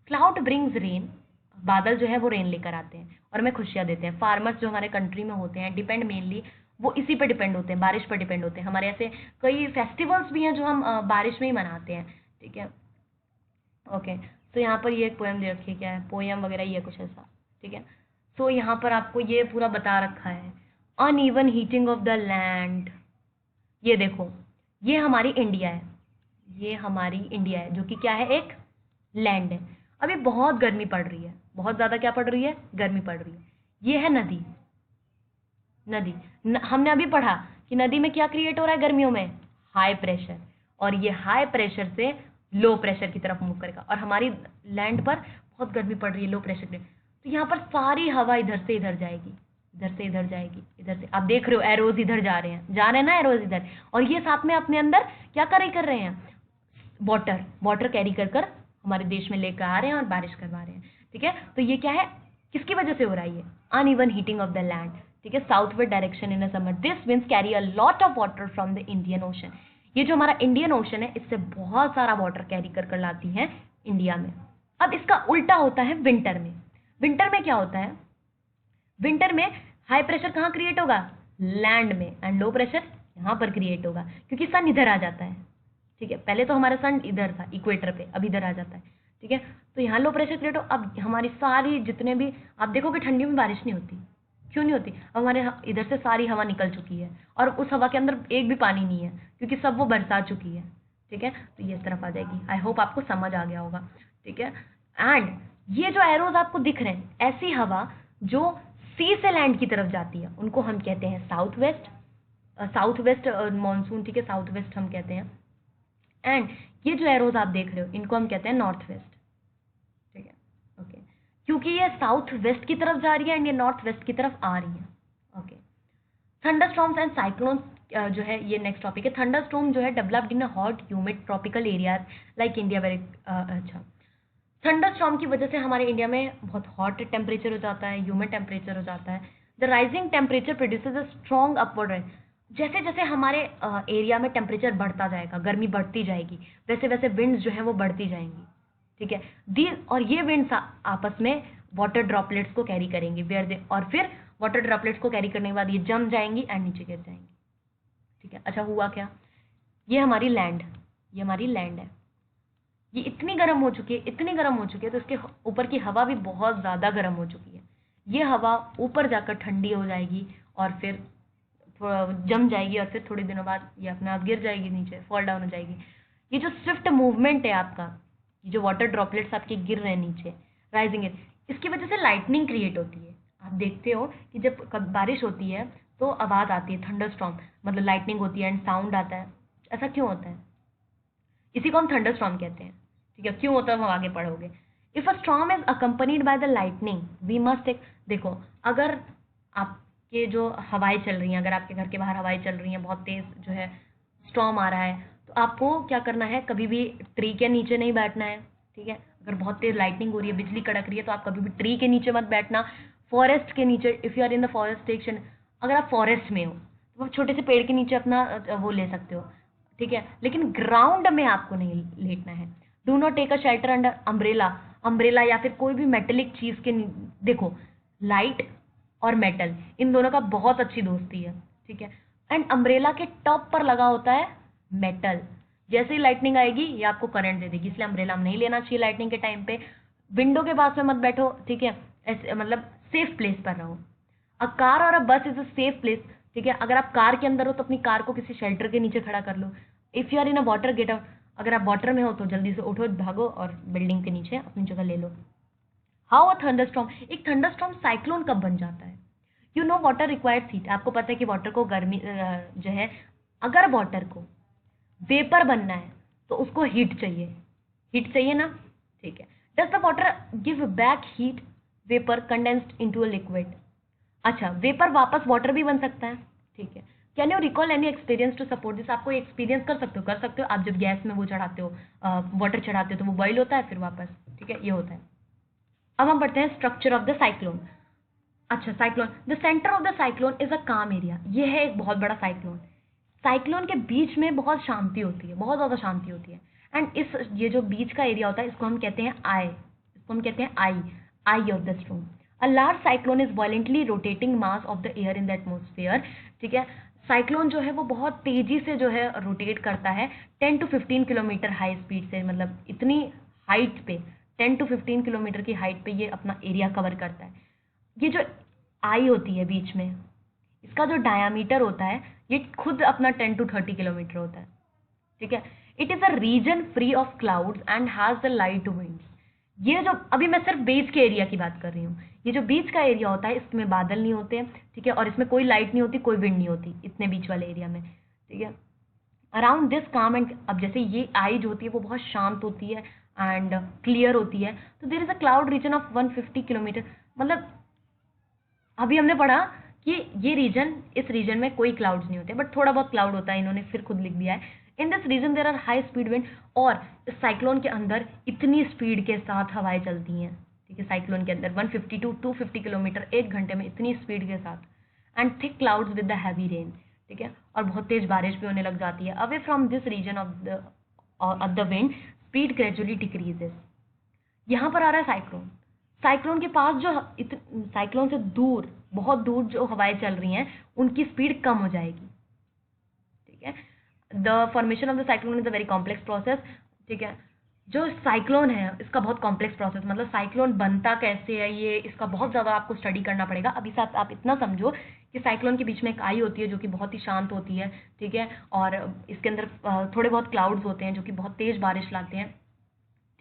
क्लाउड ब्रिंग्स रेन, बादल जो है वो रेन लेकर आते हैं और हमें खुशियाँ देते हैं। फार्मर्स जो हमारे कंट्री में होते हैं डिपेंड मेनली, वो इसी पर डिपेंड होते हैं, बारिश पर डिपेंड होते हैं। हमारे ऐसे कई फेस्टिवल्स भी हैं जो हम बारिश में ही मनाते हैं। ठीक है, ओके, तो यहाँ पर ये एक पोएम दे रखी है, क्या है पोएम वगैरह, ये कुछ ऐसा। ठीक है, तो यहाँ पर आपको ये पूरा बता रखा है, uneven heating of the land. ये देखो, ये हमारी इंडिया है, ये हमारी इंडिया है जो कि क्या है, एक लैंड है। अभी बहुत गर्मी पड़ रही है, बहुत ज़्यादा क्या पड़ रही है, गर्मी पड़ रही है। ये है नदी, नदी हमने अभी पढ़ा कि नदी में क्या क्रिएट हो रहा है गर्मियों में, हाई प्रेशर, और ये हाई प्रेशर से लो प्रेशर की तरफ मूव करेगा, और हमारी लैंड पर बहुत गर्मी पड़ रही है लो प्रेशर में, तो यहाँ पर सारी हवा इधर से इधर जाएगी, इधर से इधर जाएगी, इधर से, आप देख रहे हो एरोज इधर जा रहे हैं ना, एरोज इधर, और ये साथ में अपने अंदर क्या कर रहे हैं, वाटर वाटर कैरी कर कर हमारे देश में लेकर आ रहे हैं और बारिश करवा रहे हैं। ठीक है, तो ये क्या है, किसकी वजह से हो रहा है, ये uneven heating of the land. ठीक है, southward direction in a summer, this winds carry a lot of water from the Indian ocean. ये जो हमारा इंडियन ओशन है, इससे बहुत सारा वाटर कैरी कर कर लाती है इंडिया में। अब इसका उल्टा होता है विंटर में। विंटर में क्या होता है, विंटर में हाई प्रेशर कहाँ क्रिएट होगा, लैंड में, एंड लो प्रेशर यहाँ पर क्रिएट होगा, क्योंकि सन इधर आ जाता है। ठीक है, पहले तो हमारा सन इधर था इक्वेटर पे, अब इधर आ जाता है। ठीक है, तो यहाँ लो प्रेशर क्रिएट हो, अब हमारी सारी जितने भी, आप देखोगे ठंडियों में बारिश नहीं होती, क्यों नहीं होती, अब हमारे इधर से सारी हवा निकल चुकी है, और उस हवा के अंदर एक भी पानी नहीं है, क्योंकि सब वो बरसा चुकी है। ठीक है, तो ये इस तरफ आ जाएगी। आई होप आपको समझ आ गया होगा। ठीक है, एंड ये जो एरोज आपको दिख रहे हैं, ऐसी हवा जो सी से लैंड की तरफ जाती है, उनको हम कहते हैं south west, south west monsoon. ठीक है, साउथ वेस्ट हम कहते हैं। एंड ये जो एरोज आप देख रहे हो, इनको हम कहते हैं नॉर्थ वेस्ट। ठीक है, ओके, क्योंकि ये साउथ वेस्ट की तरफ जा रही है एंड ये नॉर्थ वेस्ट की तरफ आ रही है। ओके, थंडरस्टॉर्म्स एंड साइक्लोन जो है, ये नेक्स्ट टॉपिक है। थंडरस्टॉर्म जो है developed in a hot humid tropical areas like India, very अच्छा। थंडरस्टॉर्म की वजह से हमारे इंडिया में बहुत हॉट टेम्परेचर हो जाता है, ह्यूमिड टेम्परेचर हो जाता है। The rising temperature produces a strong upward range. जैसे जैसे हमारे एरिया में टेम्परेचर बढ़ता जाएगा, गर्मी बढ़ती जाएगी, वैसे वैसे विंड्स जो है वो बढ़ती जाएंगी। ठीक है, दी, और ये विंड्स आपस में वाटर ड्रॉपलेट्स को कैरी करेंगे, वेयर दे, और फिर वाटर ड्रॉपलेट्स को कैरी करने के बाद ये जम जाएंगी एंड नीचे गिर जाएंगी। ठीक है, अच्छा हुआ क्या, ये हमारी लैंड, ये हमारी लैंड है, ये इतनी गर्म हो चुकी है, इतनी गर्म हो चुकी है, तो इसके ऊपर की हवा भी बहुत ज़्यादा गर्म हो चुकी है। ये हवा ऊपर जाकर ठंडी हो जाएगी और फिर जम जाएगी, और फिर थोड़े दिनों बाद ये अपने आप गिर जाएगी नीचे, फॉल डाउन हो जाएगी। ये जो स्विफ्ट मूवमेंट है आपका, ये जो वाटर ड्रॉपलेट्स आपके गिर रहे हैं नीचे, राइजिंग है, इसकी वजह से लाइटनिंग क्रिएट होती है। आप देखते हो कि जब बारिश होती है तो आवाज़ आती है, थंडरस्टॉर्म, मतलब लाइटनिंग होती है एंड साउंड आता है। ऐसा क्यों होता है, इसी को हम थंडरस्टॉर्म कहते हैं। ठीक है, क्यों होता है हम आगे पढ़ोगे। If a storm is accompanied by the lightning we must take, देखो अगर आपके जो हवाएं चल रही हैं, अगर आपके घर के बाहर हवाएं चल रही हैं, बहुत तेज जो है स्टॉर्म आ रहा है, तो आपको क्या करना है, कभी भी ट्री के नीचे नहीं बैठना है। ठीक है, अगर बहुत तेज लाइटनिंग हो रही है, बिजली कड़क रही है, तो आप कभी भी ट्री के नीचे मत बैठना, फॉरेस्ट के नीचे, if you are in the forest station, अगर आप फॉरेस्ट में हो तो आप छोटे से पेड़ के नीचे अपना वो ले सकते हो। ठीक है, लेकिन ग्राउंड में आपको नहीं लेटना है। Do not take a shelter under umbrella, umbrella या फिर कोई भी मेटेलिक चीज़ के देखो, लाइट और मेटल, इन दोनों का बहुत अच्छी दोस्ती है। ठीक है, एंड अम्ब्रेला के टॉप पर लगा होता है मेटल, जैसे ही लाइटनिंग आएगी ये आपको करंट दे देगी, इसलिए अम्ब्रेला नहीं लेना चाहिए लाइटनिंग के टाइम पे। विंडो के पास में मत बैठो। ठीक है, ऐसे मतलब सेफ प्लेस पर रहो। अ कार और अ बस इज अ सेफ प्लेस। ठीक है, अगर आप कार के अंदर हो तो अपनी कार को किसी शेल्टर के नीचे खड़ा कर लो। If you are in a water, get out, अगर आप वाटर में हो तो जल्दी से उठो, भागो और बिल्डिंग के नीचे अपनी जगह ले लो। हाउ अ थंडरस्टॉर्म, एक थंडरस्टॉर्म साइक्लोन कब बन जाता है, you no water requires heat, आपको पता है कि वाटर को गर्मी जो है, अगर वाटर को वेपर बनना है तो उसको हीट चाहिए, हीट चाहिए ना। ठीक है, does the water give back heat, vapour condensed into a liquid. अच्छा, वेपर वापस वाटर भी बन सकता है। ठीक है, can you recall any experience to support this, आपको एक्सपीरियंस कर सकते हो, आप जब गैस में वो चढ़ाते हो, वाटर चढ़ाते हो, तो वो बॉईल होता है फिर वापस। ठीक है, ये होता है। अब हम पढ़ते हैं स्ट्रक्चर ऑफ द साइक्लोन। अच्छा, cyclone, the centre of the cyclone is a काम एरिया, ये है एक बहुत बड़ा साइक्लोन। साइक्लोन के बीच में बहुत शांति होती है, बहुत ज़्यादा शांति होती है, एंड इस ये जो बीच का एरिया होता है इसको हम कहते हैं आई, इसको हम कहते हैं eye, eye of the stone. A large cyclone is violently rotating mass of the air in the atmosphere. ठीक है, साइक्लोन जो है वो बहुत तेजी से जो है रोटेट करता है 10 to 15 किलोमीटर हाई स्पीड से, मतलब इतनी हाइट पे, 10 to 15 किलोमीटर की हाइट पे ये अपना एरिया कवर करता है। ये जो आई होती है बीच में, इसका जो डायामीटर होता है ये खुद अपना 10 to 30 किलोमीटर होता है। ठीक है। It is a region free of clouds and has the light winds. ये जो अभी मैं सिर्फ बीच के एरिया की बात कर रही हूँ, ये जो बीच का एरिया होता है इसमें बादल नहीं होते हैं, ठीक है, और इसमें कोई लाइट नहीं होती, कोई विंड नहीं होती इतने बीच वाले एरिया में, ठीक है। अराउंड दिस काम एंड, अब जैसे ये आई जो होती है वो बहुत शांत होती है एंड क्लियर होती है, तो there is a cloud region of 150 kilometre. मतलब अभी हमने पढ़ा कि ये रीजन, इस रीजन में कोई क्लाउड्स नहीं होते, बट थोड़ा बहुत क्लाउड होता है, इन्होंने फिर खुद लिख दिया है। In this region there are high speed wind, और इस साइक्लोन के अंदर इतनी स्पीड के साथ हवाएं चलती हैं, ठीक है, साइक्लोन के अंदर 150 टू 250 किलोमीटर एक घंटे में, इतनी स्पीड के साथ। And thick clouds with the heavy rain, ठीक है, और बहुत तेज बारिश भी होने लग जाती है। Away from this region of the wind speed gradually decreases. यहाँ पर आ रहा है साइक्लोन, साइक्लोन के पास जो साइक्लोन से दूर, बहुत दूर जो हवाएं चल रही हैं उनकी स्पीड कम हो जाएगी, ठीक है। The formation of the cyclone is a very complex process, ठीक है। जो साइक्लोन है इसका बहुत कॉम्प्लेक्स प्रोसेस, मतलब साइक्लोन बनता कैसे है, ये इसका बहुत ज़्यादा आपको स्टडी करना पड़ेगा। अभी साथ आप इतना समझो कि साइक्लोन के बीच में एक आई होती है जो कि बहुत ही शांत होती है, ठीक है, और इसके अंदर थोड़े बहुत क्लाउड्स होते हैं जो कि बहुत तेज बारिश लाते हैं,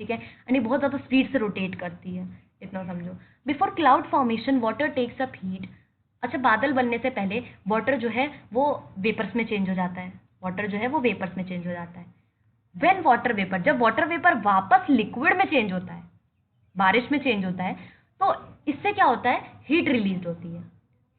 ठीक है, यानी बहुत ज़्यादा स्पीड से रोटेट करती है, इतना समझो। Before cloud formation water takes up heat. अच्छा, बादल बनने से पहले वाटर जो है वो वेपर्स में चेंज हो जाता है, वाटर जो है वो वेपर्स में चेंज हो जाता है। व्हेन वाटर वेपर, जब वाटर वेपर वापस लिक्विड में चेंज होता है, बारिश में चेंज होता है, तो इससे क्या होता है, हीट रिलीज होती है,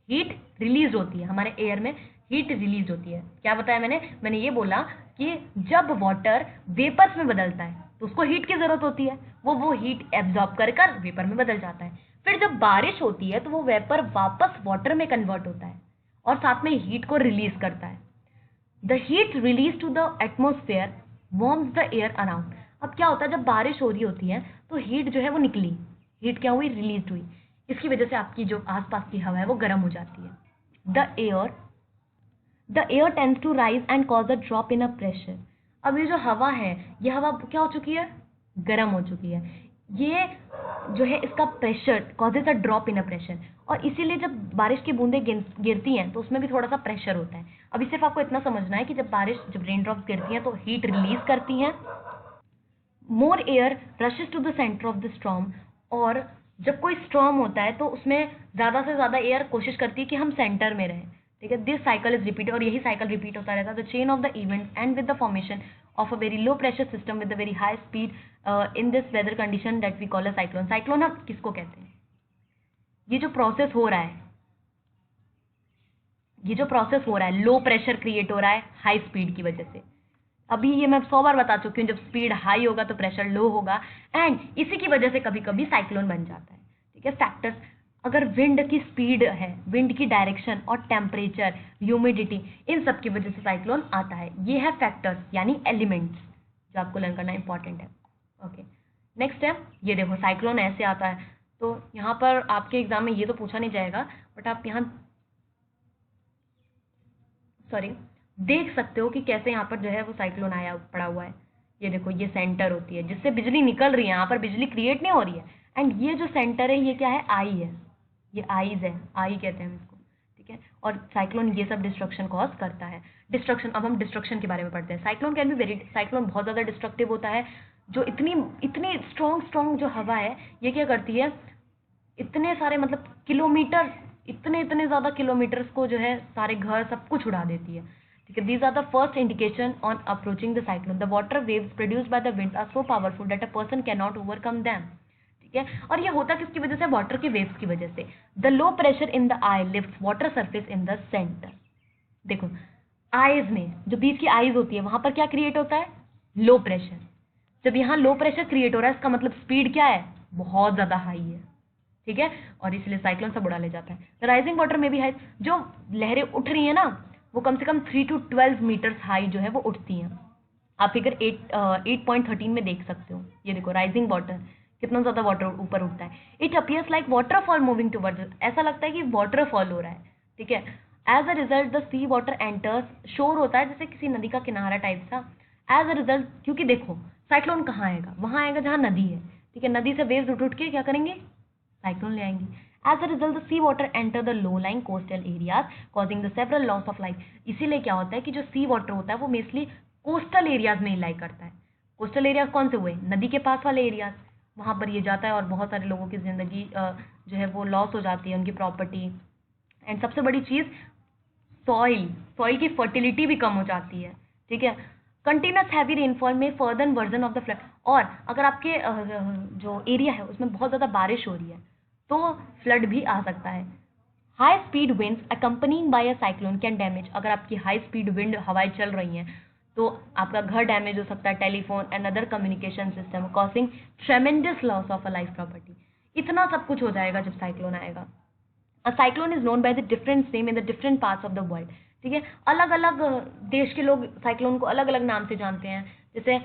हीट रिलीज होती है हमारे एयर में, हीट रिलीज होती है। क्या बताया मैंने ये बोला कि जब वाटर वेपर्स में बदलता है तो उसको हीट की जरूरत होती है, वो हीट एब्जॉर्ब कर वेपर में बदल जाता है। फिर जब बारिश होती है तो वो वेपर वापस वाटर में कन्वर्ट होता है और साथ में हीट को रिलीज करता है। The heat release to the atmosphere warms the air around. अब क्या होता है, जब बारिश हो रही होती है तो हीट जो है वो निकली, हीट क्या हुई, रिलीज हुई, इसकी वजह से आपकी जो आसपास की हवा है वो गर्म हो जाती है। The air tends to rise and cause a drop in a pressure. अब ये जो हवा है, ये हवा क्या हो चुकी है, गर्म हो चुकी है, ये जो है इसका pressure causes a drop in a pressure, और इसीलिए जब बारिश की बूंदें गिरती हैं तो उसमें भी थोड़ा सा प्रेशर होता है। अभी सिर्फ आपको इतना समझना है कि जब रेन ड्रॉप्स गिरती हैं तो हीट रिलीज करती हैं, more air rushes to the centre of the storm, और जब कोई स्टॉर्म होता है तो उसमें ज़्यादा से ज़्यादा एयर कोशिश करती है कि हम सेंटर में रहें, ठीक है। दिस साइकिल इज रिपीट, और यही साइकिल रिपीट होता रहता है। The chain of the event and with the formation of a very low pressure system with a very high speed in this weather condition that we call a cyclone. Cyclone हम किसको कहते हैं, ये जो process हो रहा है, ये जो प्रोसेस हो रहा है, लो प्रेशर क्रिएट हो रहा है हाई स्पीड की वजह से। अभी ये मैं 100 बार बता चुकी हूँ, जब स्पीड हाई होगा तो प्रेशर लो होगा, एंड इसी की वजह से कभी कभी साइक्लोन बन जाता है, ठीक है। फैक्टर्स, अगर विंड की स्पीड है, विंड की डायरेक्शन और टेम्परेचर, ह्यूमिडिटी, इन सब की वजह से साइक्लोन आता है। ये है फैक्टर्स यानी एलिमेंट्स जो आपको लर्न करना इंपॉर्टेंट है। ओके, नेक्स्ट है, ये देखो साइक्लोन ऐसे आता है, तो यहाँ पर आपके एग्जाम में ये तो पूछा नहीं जाएगा, बट आप यहाँ सॉरी देख सकते हो कि कैसे यहाँ पर जो है वो साइक्लोन आया पड़ा हुआ है। ये देखो, ये सेंटर होती है जिससे बिजली निकल रही है, यहाँ पर बिजली क्रिएट नहीं हो रही है, एंड ये जो सेंटर है ये क्या है, आई है, ये आईज है, आई कहते हैं हम इसको, ठीक है। और साइक्लोन ये सब डिस्ट्रक्शन कॉज करता है। डिस्ट्रक्शन, अब हम डिस्ट्रक्शन के बारे में पढ़ते हैं। Cyclone can be very, cyclone बहुत ज़्यादा डिस्ट्रक्टिव होता है। जो इतनी इतनी स्ट्रॉन्ग जो हवा है, ये क्या करती है, इतने सारे मतलब किलोमीटर, इतने इतने ज़्यादा किलोमीटर्स को जो है सारे घर सब कुछ उड़ा देती है, ठीक है। These are the first indication on approaching the cyclone. The water waves produced by the wind are so powerful that a person can not overcome them, ठीक है। और ये होता किसकी वजह से, वाटर की वेव्स की वजह से। The low pressure in the I lifts water surface in the centre. देखो, आईज में जो बीच की आईज होती है वहां पर क्या क्रिएट होता है, लो प्रेशर। जब यहाँ लो प्रेशर क्रिएट हो रहा है इसका मतलब स्पीड क्या है, बहुत ज्यादा हाई है, ठीक है, और इसलिए साइक्लोन सब उड़ा ले जाता है। द राइजिंग वाटर में भी हाई, जो लहरें उठ रही है ना वो कम से कम 3 to 12 मीटर्स हाई जो है वो उठती हैं। आप फिगर 8.13 में देख सकते हो। ये देखो राइजिंग वाटर, कितना ज्यादा वाटर ऊपर उठता है। It appears like waterfall moving towards, ऐसा लगता है कि वाटरफॉल हो रहा है, ठीक है। As a result the sea water enters, शोर होता है जैसे किसी नदी का किनारा टाइप सा। एज अ रिजल्ट, क्योंकि देखो साइक्लोन कहाँ आएगा, वहां आएगा जहाँ नदी है, ठीक है। नदी से वेव्स उठ उठ के क्या करेंगे, साइक्लोन ले आएंगी। As a result the sea water enter the low lying coastal areas causing the several loss of life. इसीलिए क्या होता है कि जो सी वाटर होता है वो मेनली कोस्टल एरियाज में लाई करता है। कोस्टल एरियाज कौन से हुए? नदी के पास वाले एरियाज, वहाँ पर ये जाता है और बहुत सारे लोगों की ज़िंदगी जो है वो लॉस हो जाती है, उनकी प्रॉपर्टी। एंड सबसे बड़ी चीज़ सॉइल की फर्टिलिटी भी कम हो जाती है, ठीक है। कंटिन्यूस हैवी रेनफॉल में further version of the flood, और अगर आपके जो एरिया है उसमें बहुत ज़्यादा बारिश हो रही है तो फ्लड भी आ सकता है। High speed winds accompanying by a cyclone can damage, अगर आपकी हाई स्पीड विंड हवाएं चल रही हैं तो आपका घर डैमेज हो सकता है, telephone and other communication system, causing ट्रेमेंडस loss of a life property. इतना सब कुछ हो जाएगा जब साइक्लोन आएगा। अ cyclone is known by the different name in the different parts of the world, ठीक है। अलग अलग देश के लोग साइक्लोन को अलग अलग नाम से जानते हैं। जैसे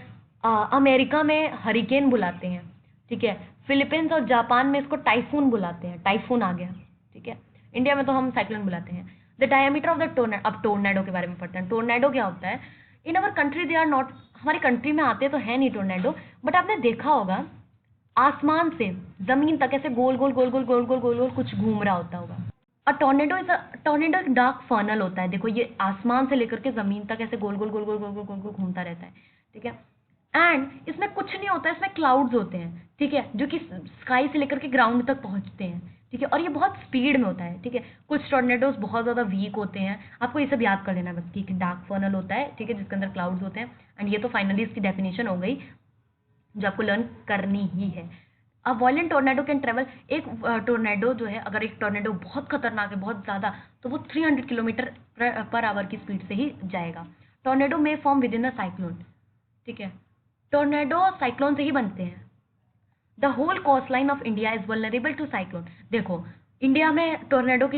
अमेरिका में हरिकेन बुलाते हैं, ठीक है। फिलीपींस और जापान में इसको टाइफून बुलाते हैं, टाइफून आ गया, ठीक है। इंडिया में तो हम साइक्लोन बुलाते हैं। The diameter of the tornado, अब टोर्नेडो के बारे में पढ़ते हैं। टोर्नेडो क्या होता है? In our country they are not, हमारी कंट्री में आते तो है नहीं टोर्नेडो, बट आपने देखा होगा आसमान से जमीन तक ऐसे गोल गोल गोल गोल गोल गोल गोल गोल कुछ घूम रहा होगा। और टोर्नेडो एक डार्क फनल होता है, देखो ये आसमान से लेकर के जमीन तक ऐसे गोल गोल गोल गोल गोल गोल गोल गोल घूमता रहता है, ठीक है। एंड इसमें कुछ नहीं होता है, इसमें क्लाउड्स होते हैं, ठीक है, जो कि स्काई से लेकर के ग्राउंड तक पहुंचते हैं, ठीक है। और ये बहुत स्पीड में होता है, ठीक है। कुछ टोर्नेडोज बहुत ज़्यादा वीक होते हैं, आपको ये सब याद कर लेना बस कि डार्क फनल होता है, ठीक है, जिसके अंदर क्लाउड्स होते हैं। एंड ये तो फाइनली इसकी डेफिनेशन हो गई जो आपको लर्न करनी ही है। अब वायलेंट टोर्नेडो कैन ट्रेवल, एक टोर्नेडो जो है, अगर एक टोर्नेडो बहुत खतरनाक है, बहुत ज़्यादा, तो वो 300 किलोमीटर पर आवर की स्पीड से ही जाएगा। टोर्नेडो में form within a cyclone, ठीक है। टोर्नेडो साइक्लोन से ही बनते हैं। The whole coast line of India is vulnerable to cyclone, देखो इंडिया में टोर्नेडो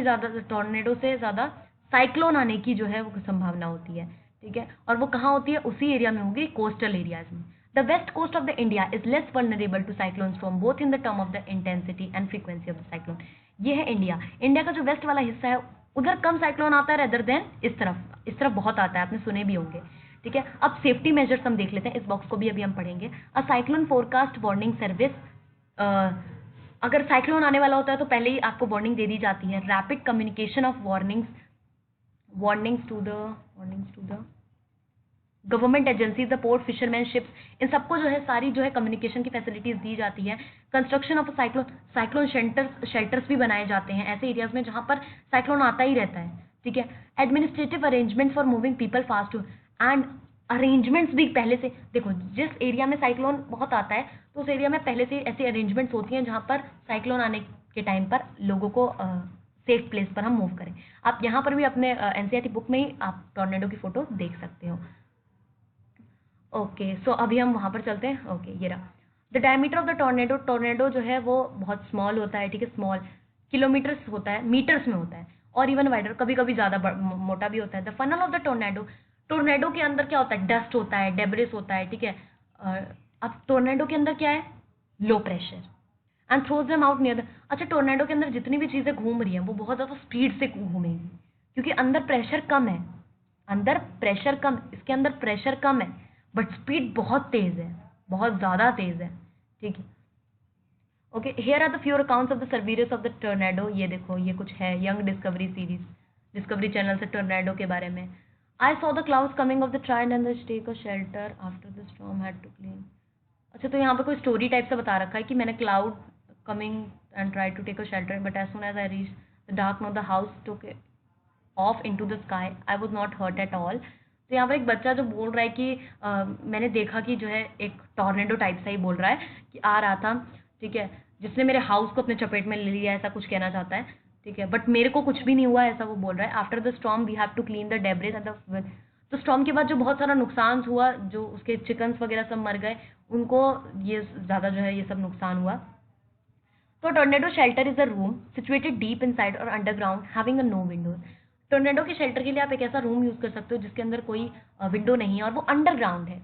से ज़्यादा साइक्लोन आने की जो है वो संभावना होती है, ठीक है। और वो कहाँ होती है? उसी एरिया में होगी, कोस्टल एरियाज में। The west coast of the India is less vulnerable to cyclone storm both in the term of the intensity and frequency of the cyclone. ये है इंडिया, इंडिया का जो वेस्ट वाला हिस्सा है उधर कम साइक्लोन आता है रेदर देन इस तरफ बहुत आता है, आपने सुने भी होंगे, ठीक है। अब सेफ्टी मेजर्स हम देख लेते हैं, इस बॉक्स को भी अभी हम पढ़ेंगे। A cyclone forecast warning service, अगर साइक्लोन आने वाला होता है तो पहले ही आपको वार्निंग दे दी जाती है। Rapid communication of warnings to the government agencies, the port, fisherman ships, इन सबको जो है सारी जो है कम्युनिकेशन की फैसिलिटीज दी जाती है। कंस्ट्रक्शन ऑफ साइक्लोन शेल्टर्स भी बनाए जाते हैं ऐसे एरियाज में जहां पर साइक्लोन आता ही रहता है, ठीक है। Administrative arrangement for moving people fast, and arrangements भी पहले से, देखो जिस एरिया में साइक्लोन बहुत आता है तो उस एरिया में पहले से ऐसी अरेंजमेंट्स होती हैं जहां पर साइक्लोन आने के टाइम पर लोगों को सेफ प्लेस पर हम मूव करें। आप यहाँ पर भी अपने एनसीईआरटी बुक में ही आप टॉर्नेडो की फोटो देख सकते हो। ओके, सो अभी हम वहाँ पर चलते हैं। ओके, ये रहा। The diameter of the tornado, tornado जो है वो बहुत स्मॉल होता है, ठीक है, स्मॉल किलोमीटर्स होता है, मीटर्स में होता है, और इवन वाइडर, कभी कभी ज़्यादा मोटा भी होता है। The funnel of the tornado, tornado के अंदर क्या होता है? डस्ट होता है, डेब्रिस होता है, ठीक है। अब टोर्नेडो के अंदर क्या है? Low pressure, and throws them out near the, अच्छा टोर्नेडो के अंदर जितनी भी चीज़ें घूम रही हैं वो बहुत ज़्यादा स्पीड से घूमेंगी क्योंकि अंदर प्रेशर कम है, अंदर प्रेशर कम, इसके अंदर प्रेशर कम है बट स्पीड बहुत तेज है, बहुत ज़्यादा तेज है, ठीक है। Okay, here are the few accounts of the survivors of the tornado, ये देखो ये कुछ है, young discovery series, discovery channel से टोर्नेडो के बारे में। I saw the clouds coming of the train and the take a shelter after the storm had to clean, अच्छा तो यहाँ पे कोई स्टोरी टाइप से बता रखा है कि मैंने cloud coming and try to take a shelter but as soon as I reach the dark no the house took off into the sky I was not hurt at all. तो यहाँ पर एक बच्चा जो बोल रहा है कि मैंने देखा कि जो है एक टॉर्नेडो टाइप सा ही बोल रहा है कि आ रहा था, ठीक है, जिसने मेरे हाउस को अपने चपेट में ले लिया, ऐसा कुछ कहना चाहता है, ठीक है, बट मेरे को कुछ भी नहीं हुआ ऐसा वो बोल रहा है। After the storm we have to clean the debris and the, तो स्टॉर्म के बाद जो बहुत सारा नुकसान हुआ, जो उसके चिकन्स वगैरह सब मर गए, उनको ये ज़्यादा जो है ये सब नुकसान हुआ। तो tornado shelter is a room situated deep inside और underground having a no windows. Tornado के शेल्टर के लिए आप एक ऐसा रूम यूज़ कर सकते हो जिसके अंदर कोई विंडो नहीं है और वो अंडरग्राउंड है,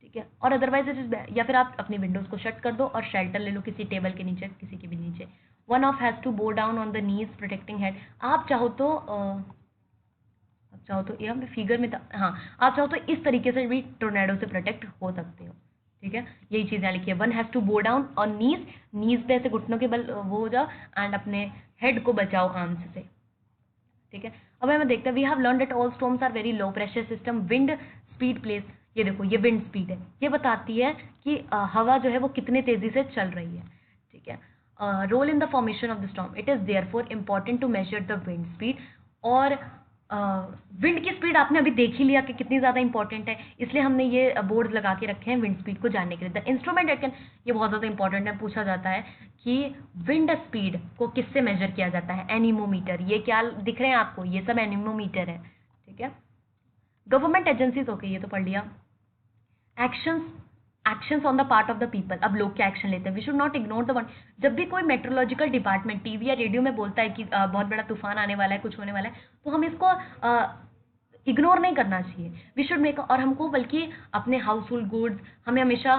ठीक है, और अदरवाइज इट इज, या फिर आप अपनी विंडोज को शट कर दो और शेल्टर ले लो किसी टेबल के नीचे, किसी के भी नीचे। One of has to bow down on the knees protecting head, आप चाहो तो ये हमें फिगर में था, हाँ, आप चाहो तो इस तरीके से भी टोर्नेडो से प्रोटेक्ट हो सकते हो, ठीक है। यही चीज़ यहाँ लिखी है, one has to bow down on knees, knees पे ऐसे घुटनों के बल वो हो जाओ एंड अपने हेड को बचाओ आर्म्स से, ठीक है। अब हमें देखते हैं, we have learn that all storms are very low pressure system, wind speed place, ये देखो ये विंड स्पीड है, ये बताती है कि हवा जो है वो कितने तेजी से चल रही है, ठीक है। Role in the formation of the storm, it is therefore important to measure the wind speed. और विंड की स्पीड आपने अभी देख ही लिया कि कितनी ज़्यादा इंपॉर्टेंट है, इसलिए हमने ये बोर्ड लगा के रखे हैं विंड स्पीड को जानने के लिए। द इंस्ट्रूमेंट इट कैन, ये बहुत ज़्यादा इंपॉर्टेंट है, पूछा जाता है कि विंड स्पीड को किससे मेजर किया जाता है? एनीमोमीटर। ये क्या दिख रहे हैं आपको? ये सब एनीमोमीटर है, ठीक है। गवर्नमेंट एजेंसीज, ओके ये तो पढ़ लिया। Actions, actions on the part of the people, अब लोग क्या एक्शन लेते हैं? We should not ignore the one. जब भी कोई मेट्रोलॉजिकल डिपार्टमेंट टीवी या रेडियो में बोलता है कि बहुत बड़ा तूफान आने वाला है, कुछ होने वाला है, तो हम इसको इग्नोर नहीं करना चाहिए। वी शुड मेक, और हमको बल्कि अपने हाउस होल्ड गुड्स, हमें हमेशा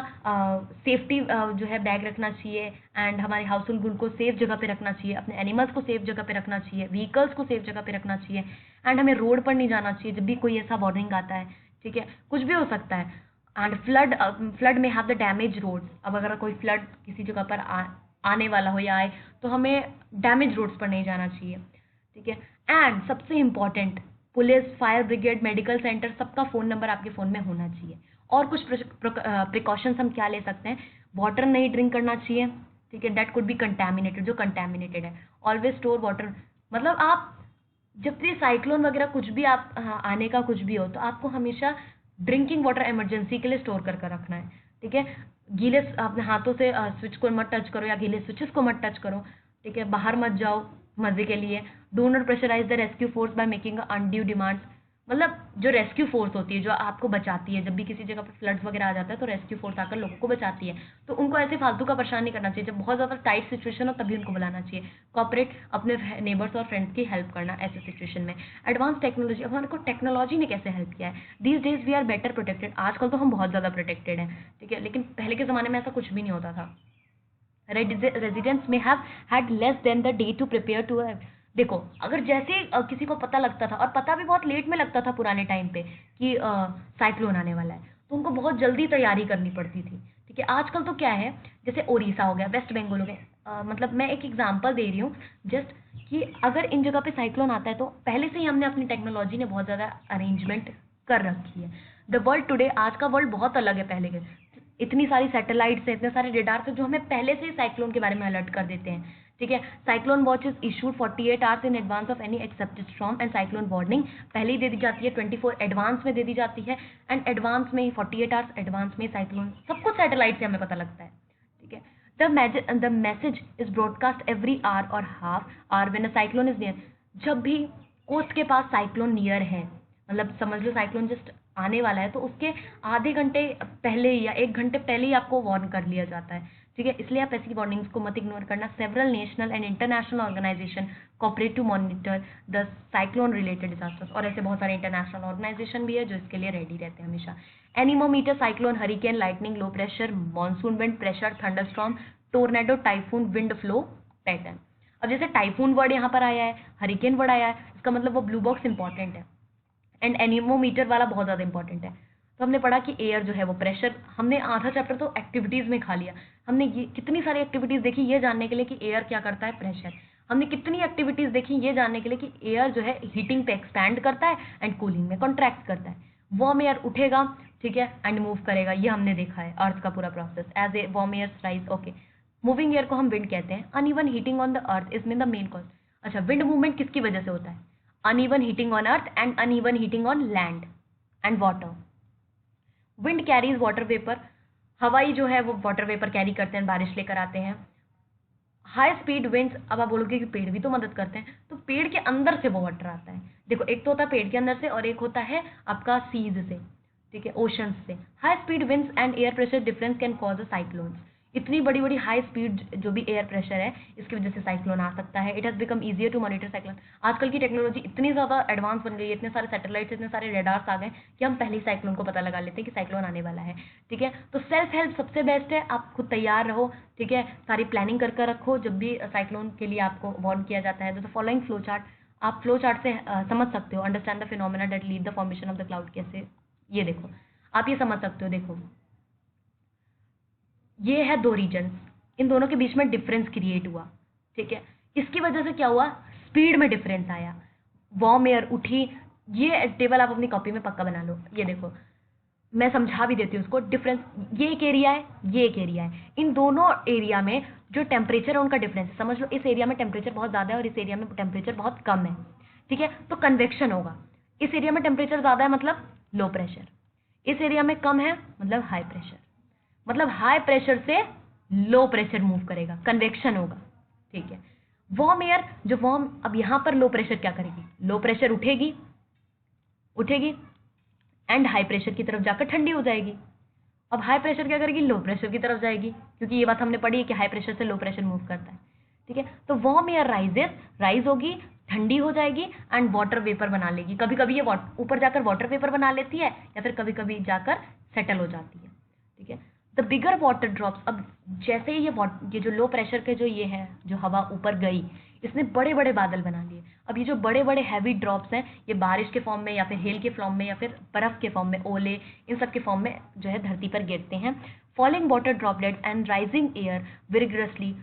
सेफ्टी जो है बैग रखना चाहिए, एंड हमारे हाउस होल्ड गुड को सेफ जगह पे रखना चाहिए, अपने एनिमल्स को सेफ जगह पे रखना चाहिए, व्हीकल्स को सेफ जगह पे रखना चाहिए, एंड हमें रोड पर नहीं जाना चाहिए जब भी कोई ऐसा वार्निंग आता है, ठीक है। कुछ भी हो सकता है। एंड फ्लड में हैव द डैमेज रोड्स, अब अगर कोई फ्लड किसी जगह पर आने वाला हो या आए, तो हमें डैमेज रोड्स पर नहीं जाना चाहिए, ठीक है। एंड सबसे important, police, fire brigade, medical centre, सबका फ़ोन नंबर आपके फ़ोन में होना चाहिए। और कुछ प्रिकॉशंस हम क्या ले सकते हैं? वाटर नहीं ड्रिंक करना चाहिए, ठीक है, दैट कुड बी कंटैमिनेटेड, जो कंटैमिनेटेड है। ऑलवेज स्टोर वाटर, मतलब आप जब भी साइक्लोन वगैरह कुछ भी आप आने का कुछ भी हो, तो आपको हमेशा ड्रिंकिंग वाटर इमरजेंसी के लिए स्टोर कर कर रखना है, ठीक है। गीले अपने हाथों से स्विच को मत टच करो, या गीले स्विचेस को मत टच करो, ठीक है। बाहर मत जाओ मजे के लिए। Do not pressurise the rescue force by making undue demands, मतलब जो रेस्क्यू फोर्स होती है, जो आपको बचाती है, जब भी किसी जगह पर फ्लड्स वगैरह आ जाता है तो रेस्क्यू फोर्स आकर लोगों को बचाती है, तो उनको ऐसे फालतू का परेशान नहीं करना चाहिए। जब बहुत ज़्यादा टाइट सिचुएशन हो तभी उनको बुलाना चाहिए। कॉपरेट, अपने नेबर्स और फ्रेंड्स की हेल्प करना ऐसे सिचुएशन में। एडवांस टेक्नोलॉजी, अब हमारे को टेक्नोलॉजी ने कैसे हेल्प किया है? These days we are better protected, आजकल तो हम बहुत ज़्यादा प्रोटेक्टेड हैं, ठीक है, लेकिन पहले के ज़माने में ऐसा कुछ भी नहीं होता था। Residents may have had less than the day to prepare to, देखो अगर जैसे किसी को पता लगता था, और पता भी बहुत लेट में लगता था पुराने टाइम पे कि साइक्लोन आने वाला है, तो उनको बहुत जल्दी तैयारी करनी पड़ती थी, ठीक है। आजकल तो क्या है, जैसे ओडिशा हो गया, वेस्ट बंगाल हो गया, मतलब मैं एक एग्जांपल दे रही हूँ जस्ट, कि अगर इन जगह पे साइक्लोन आता है तो पहले से ही हमने अपनी टेक्नोलॉजी ने बहुत ज़्यादा अरेंजमेंट कर रखी है। द वर्ल्ड टुडे, आज का वर्ल्ड बहुत अलग है पहले के। इतनी सारी सैटेलाइट्स हैं, इतने सारे रेडार से जो हमें पहले से ही साइक्लोन के बारे में अलर्ट कर देते हैं, ठीक है। Cyclone watch is issued 48 hours in advance of any accepted storm, and cyclone warning पहले ही दे दी जाती है, 24 एडवांस में दे दी जाती है, एंड एडवांस में ही 48 आवर्स एडवांस में साइक्लोन, सब कुछ सैटेलाइट से हमें पता लगता है, ठीक है। The message is broadcast every hour और half hour when a cyclone is near, जब भी कोस्ट के पास साइक्लोन नियर है, मतलब समझ लो साइक्लोन जस्ट आने वाला है, तो उसके आधे घंटे पहले या 1 घंटे पहले ही आपको वार्न कर लिया जाता है, ठीक है। इसलिए आप ऐसी वार्निंग्स को मत इग्नोर करना। Several national and international organisation cooperate to monitor the cyclone related disasters, और ऐसे बहुत सारे इंटरनेशनल ऑर्गेनाइजेशन भी है जो इसके लिए रेडी रहते हैं हमेशा। Anemometer, cyclone, hurricane, lightning, low pressure, monsoon wind, pressure, thunderstorm, tornado, typhoon, wind flow pattern. अब जैसे टाइफून वर्ड यहाँ पर आया है, हरिकेन वर्ड आया है, इसका मतलब वो ब्लू बॉक्स इंपॉर्टेंट है, एंड एनीमोमीटर वाला बहुत ज़्यादा इंपॉर्टेंट है। तो हमने पढ़ा कि एयर जो है वो प्रेशर, हमने आधा चैप्टर तो एक्टिविटीज़ में खा लिया। हमने ये कितनी सारी एक्टिविटीज़ देखी ये जानने के लिए कि एयर क्या करता है, प्रेशर। हमने कितनी एक्टिविटीज़ देखी ये जानने के लिए कि एयर जो है हीटिंग पे एक्सपैंड करता है एंड कूलिंग में कॉन्ट्रैक्ट करता है। वार्म एयर उठेगा, ठीक है, एंड मूव करेगा, ये हमने देखा है अर्थ का पूरा process as a warm air rise, okay. Moving air को हम विंड कहते हैं। Uneven heating on the earth is mean the main cause. अच्छा, विंड मूवमेंट किसकी वजह से होता है? uneven heating on earth and uneven heating on land and water. Wind carries water vapor, हवाई जो है वो वाटर वेपर कैरी करते हैं, बारिश लेकर आते हैं। हाई स्पीड विंड्स, अब आप बोलोगे कि पेड़ भी तो मदद करते हैं, तो पेड़ के अंदर से वो वाटर आता है। देखो एक तो होता है पेड़ के अंदर से और एक होता है आपका सीज से, ठीक है, ओशंस से। High speed winds and air pressure difference can cause a cyclone. इतनी बड़ी बड़ी हाई स्पीड जो भी एयर प्रेशर है, इसकी वजह से साइक्लोन आ सकता है। It has become easier to monitor cyclone. आजकल की टेक्नोलॉजी इतनी ज़्यादा एडवांस बन गई है, इतने सारे सैटेलाइट्स, इतने सारे रेडार्स आ गए कि हम पहले ही साइक्लोन को पता लगा लेते हैं कि साइक्लोन आने वाला है, ठीक है। तो सेल्फ हेल्प सबसे बेस्ट है, आप खुद तैयार रहो, ठीक है, सारी प्लानिंग कर रखो। जब भी साइक्लोन के लिए आपको वार्न किया जाता है, तो फॉलोइंग फ्लो चार्ट, आप फ्लो चार्ट से समझ सकते हो। Understand the phenomena that lead the formation of the cloud, कैसे, ये देखो आप ये समझ सकते हो। देखो ये है दो रीजन, इन दोनों के बीच में डिफरेंस क्रिएट हुआ, ठीक है। इसकी वजह से क्या हुआ? स्पीड में डिफरेंस आया, वार्म एयर उठी। ये टेबल आप अपनी कॉपी में पक्का बना लो। ये देखो मैं समझा भी देती हूँ उसको। डिफरेंस, ये एक एरिया है, ये एक एरिया है, इन दोनों एरिया में जो टेम्परेचर है उनका डिफरेंस है। समझ लो इस एरिया में टेम्परेचर बहुत ज़्यादा है और इस एरिया में टेम्परेचर बहुत कम है, ठीक है, तो कन्वेक्शन होगा। इस एरिया में टेम्परेचर ज़्यादा है मतलब लो प्रेशर, इस एरिया में कम है मतलब हाई प्रेशर, मतलब हाई प्रेशर से लो प्रेशर मूव करेगा, कन्वेक्शन होगा, ठीक है। वार्म एयर, जो वार्म, अब यहाँ पर लो प्रेशर क्या करेगी, लो प्रेशर उठेगी उठेगी एंड हाई प्रेशर की तरफ जाकर ठंडी हो जाएगी। अब हाई प्रेशर क्या करेगी, लो प्रेशर की तरफ जाएगी, क्योंकि ये बात हमने पढ़ी है कि हाई प्रेशर से लो प्रेशर मूव करता है, ठीक है। तो वार्म एयर राइज होगी, ठंडी हो जाएगी एंड वाटर वेपर बना लेगी। कभी कभी ये ऊपर जाकर वाटर वेपर बना लेती है या फिर कभी कभी जाकर सेटल हो जाती है, ठीक है। द बिगर वाटर ड्रॉप्स, अब जैसे ही ये जो लो प्रेशर के जो ये है, जो हवा ऊपर गई, इसने बड़े बड़े बादल बना लिए। अब ये जो बड़े बड़े हैवी ड्रॉप्स हैं, ये बारिश के फॉर्म में या फिर हेल के फॉर्म में या फिर बर्फ के फॉर्म में, ओले, इन सब के फॉर्म में जो है धरती पर गिरते हैं। Falling water droplets and rising air vigorously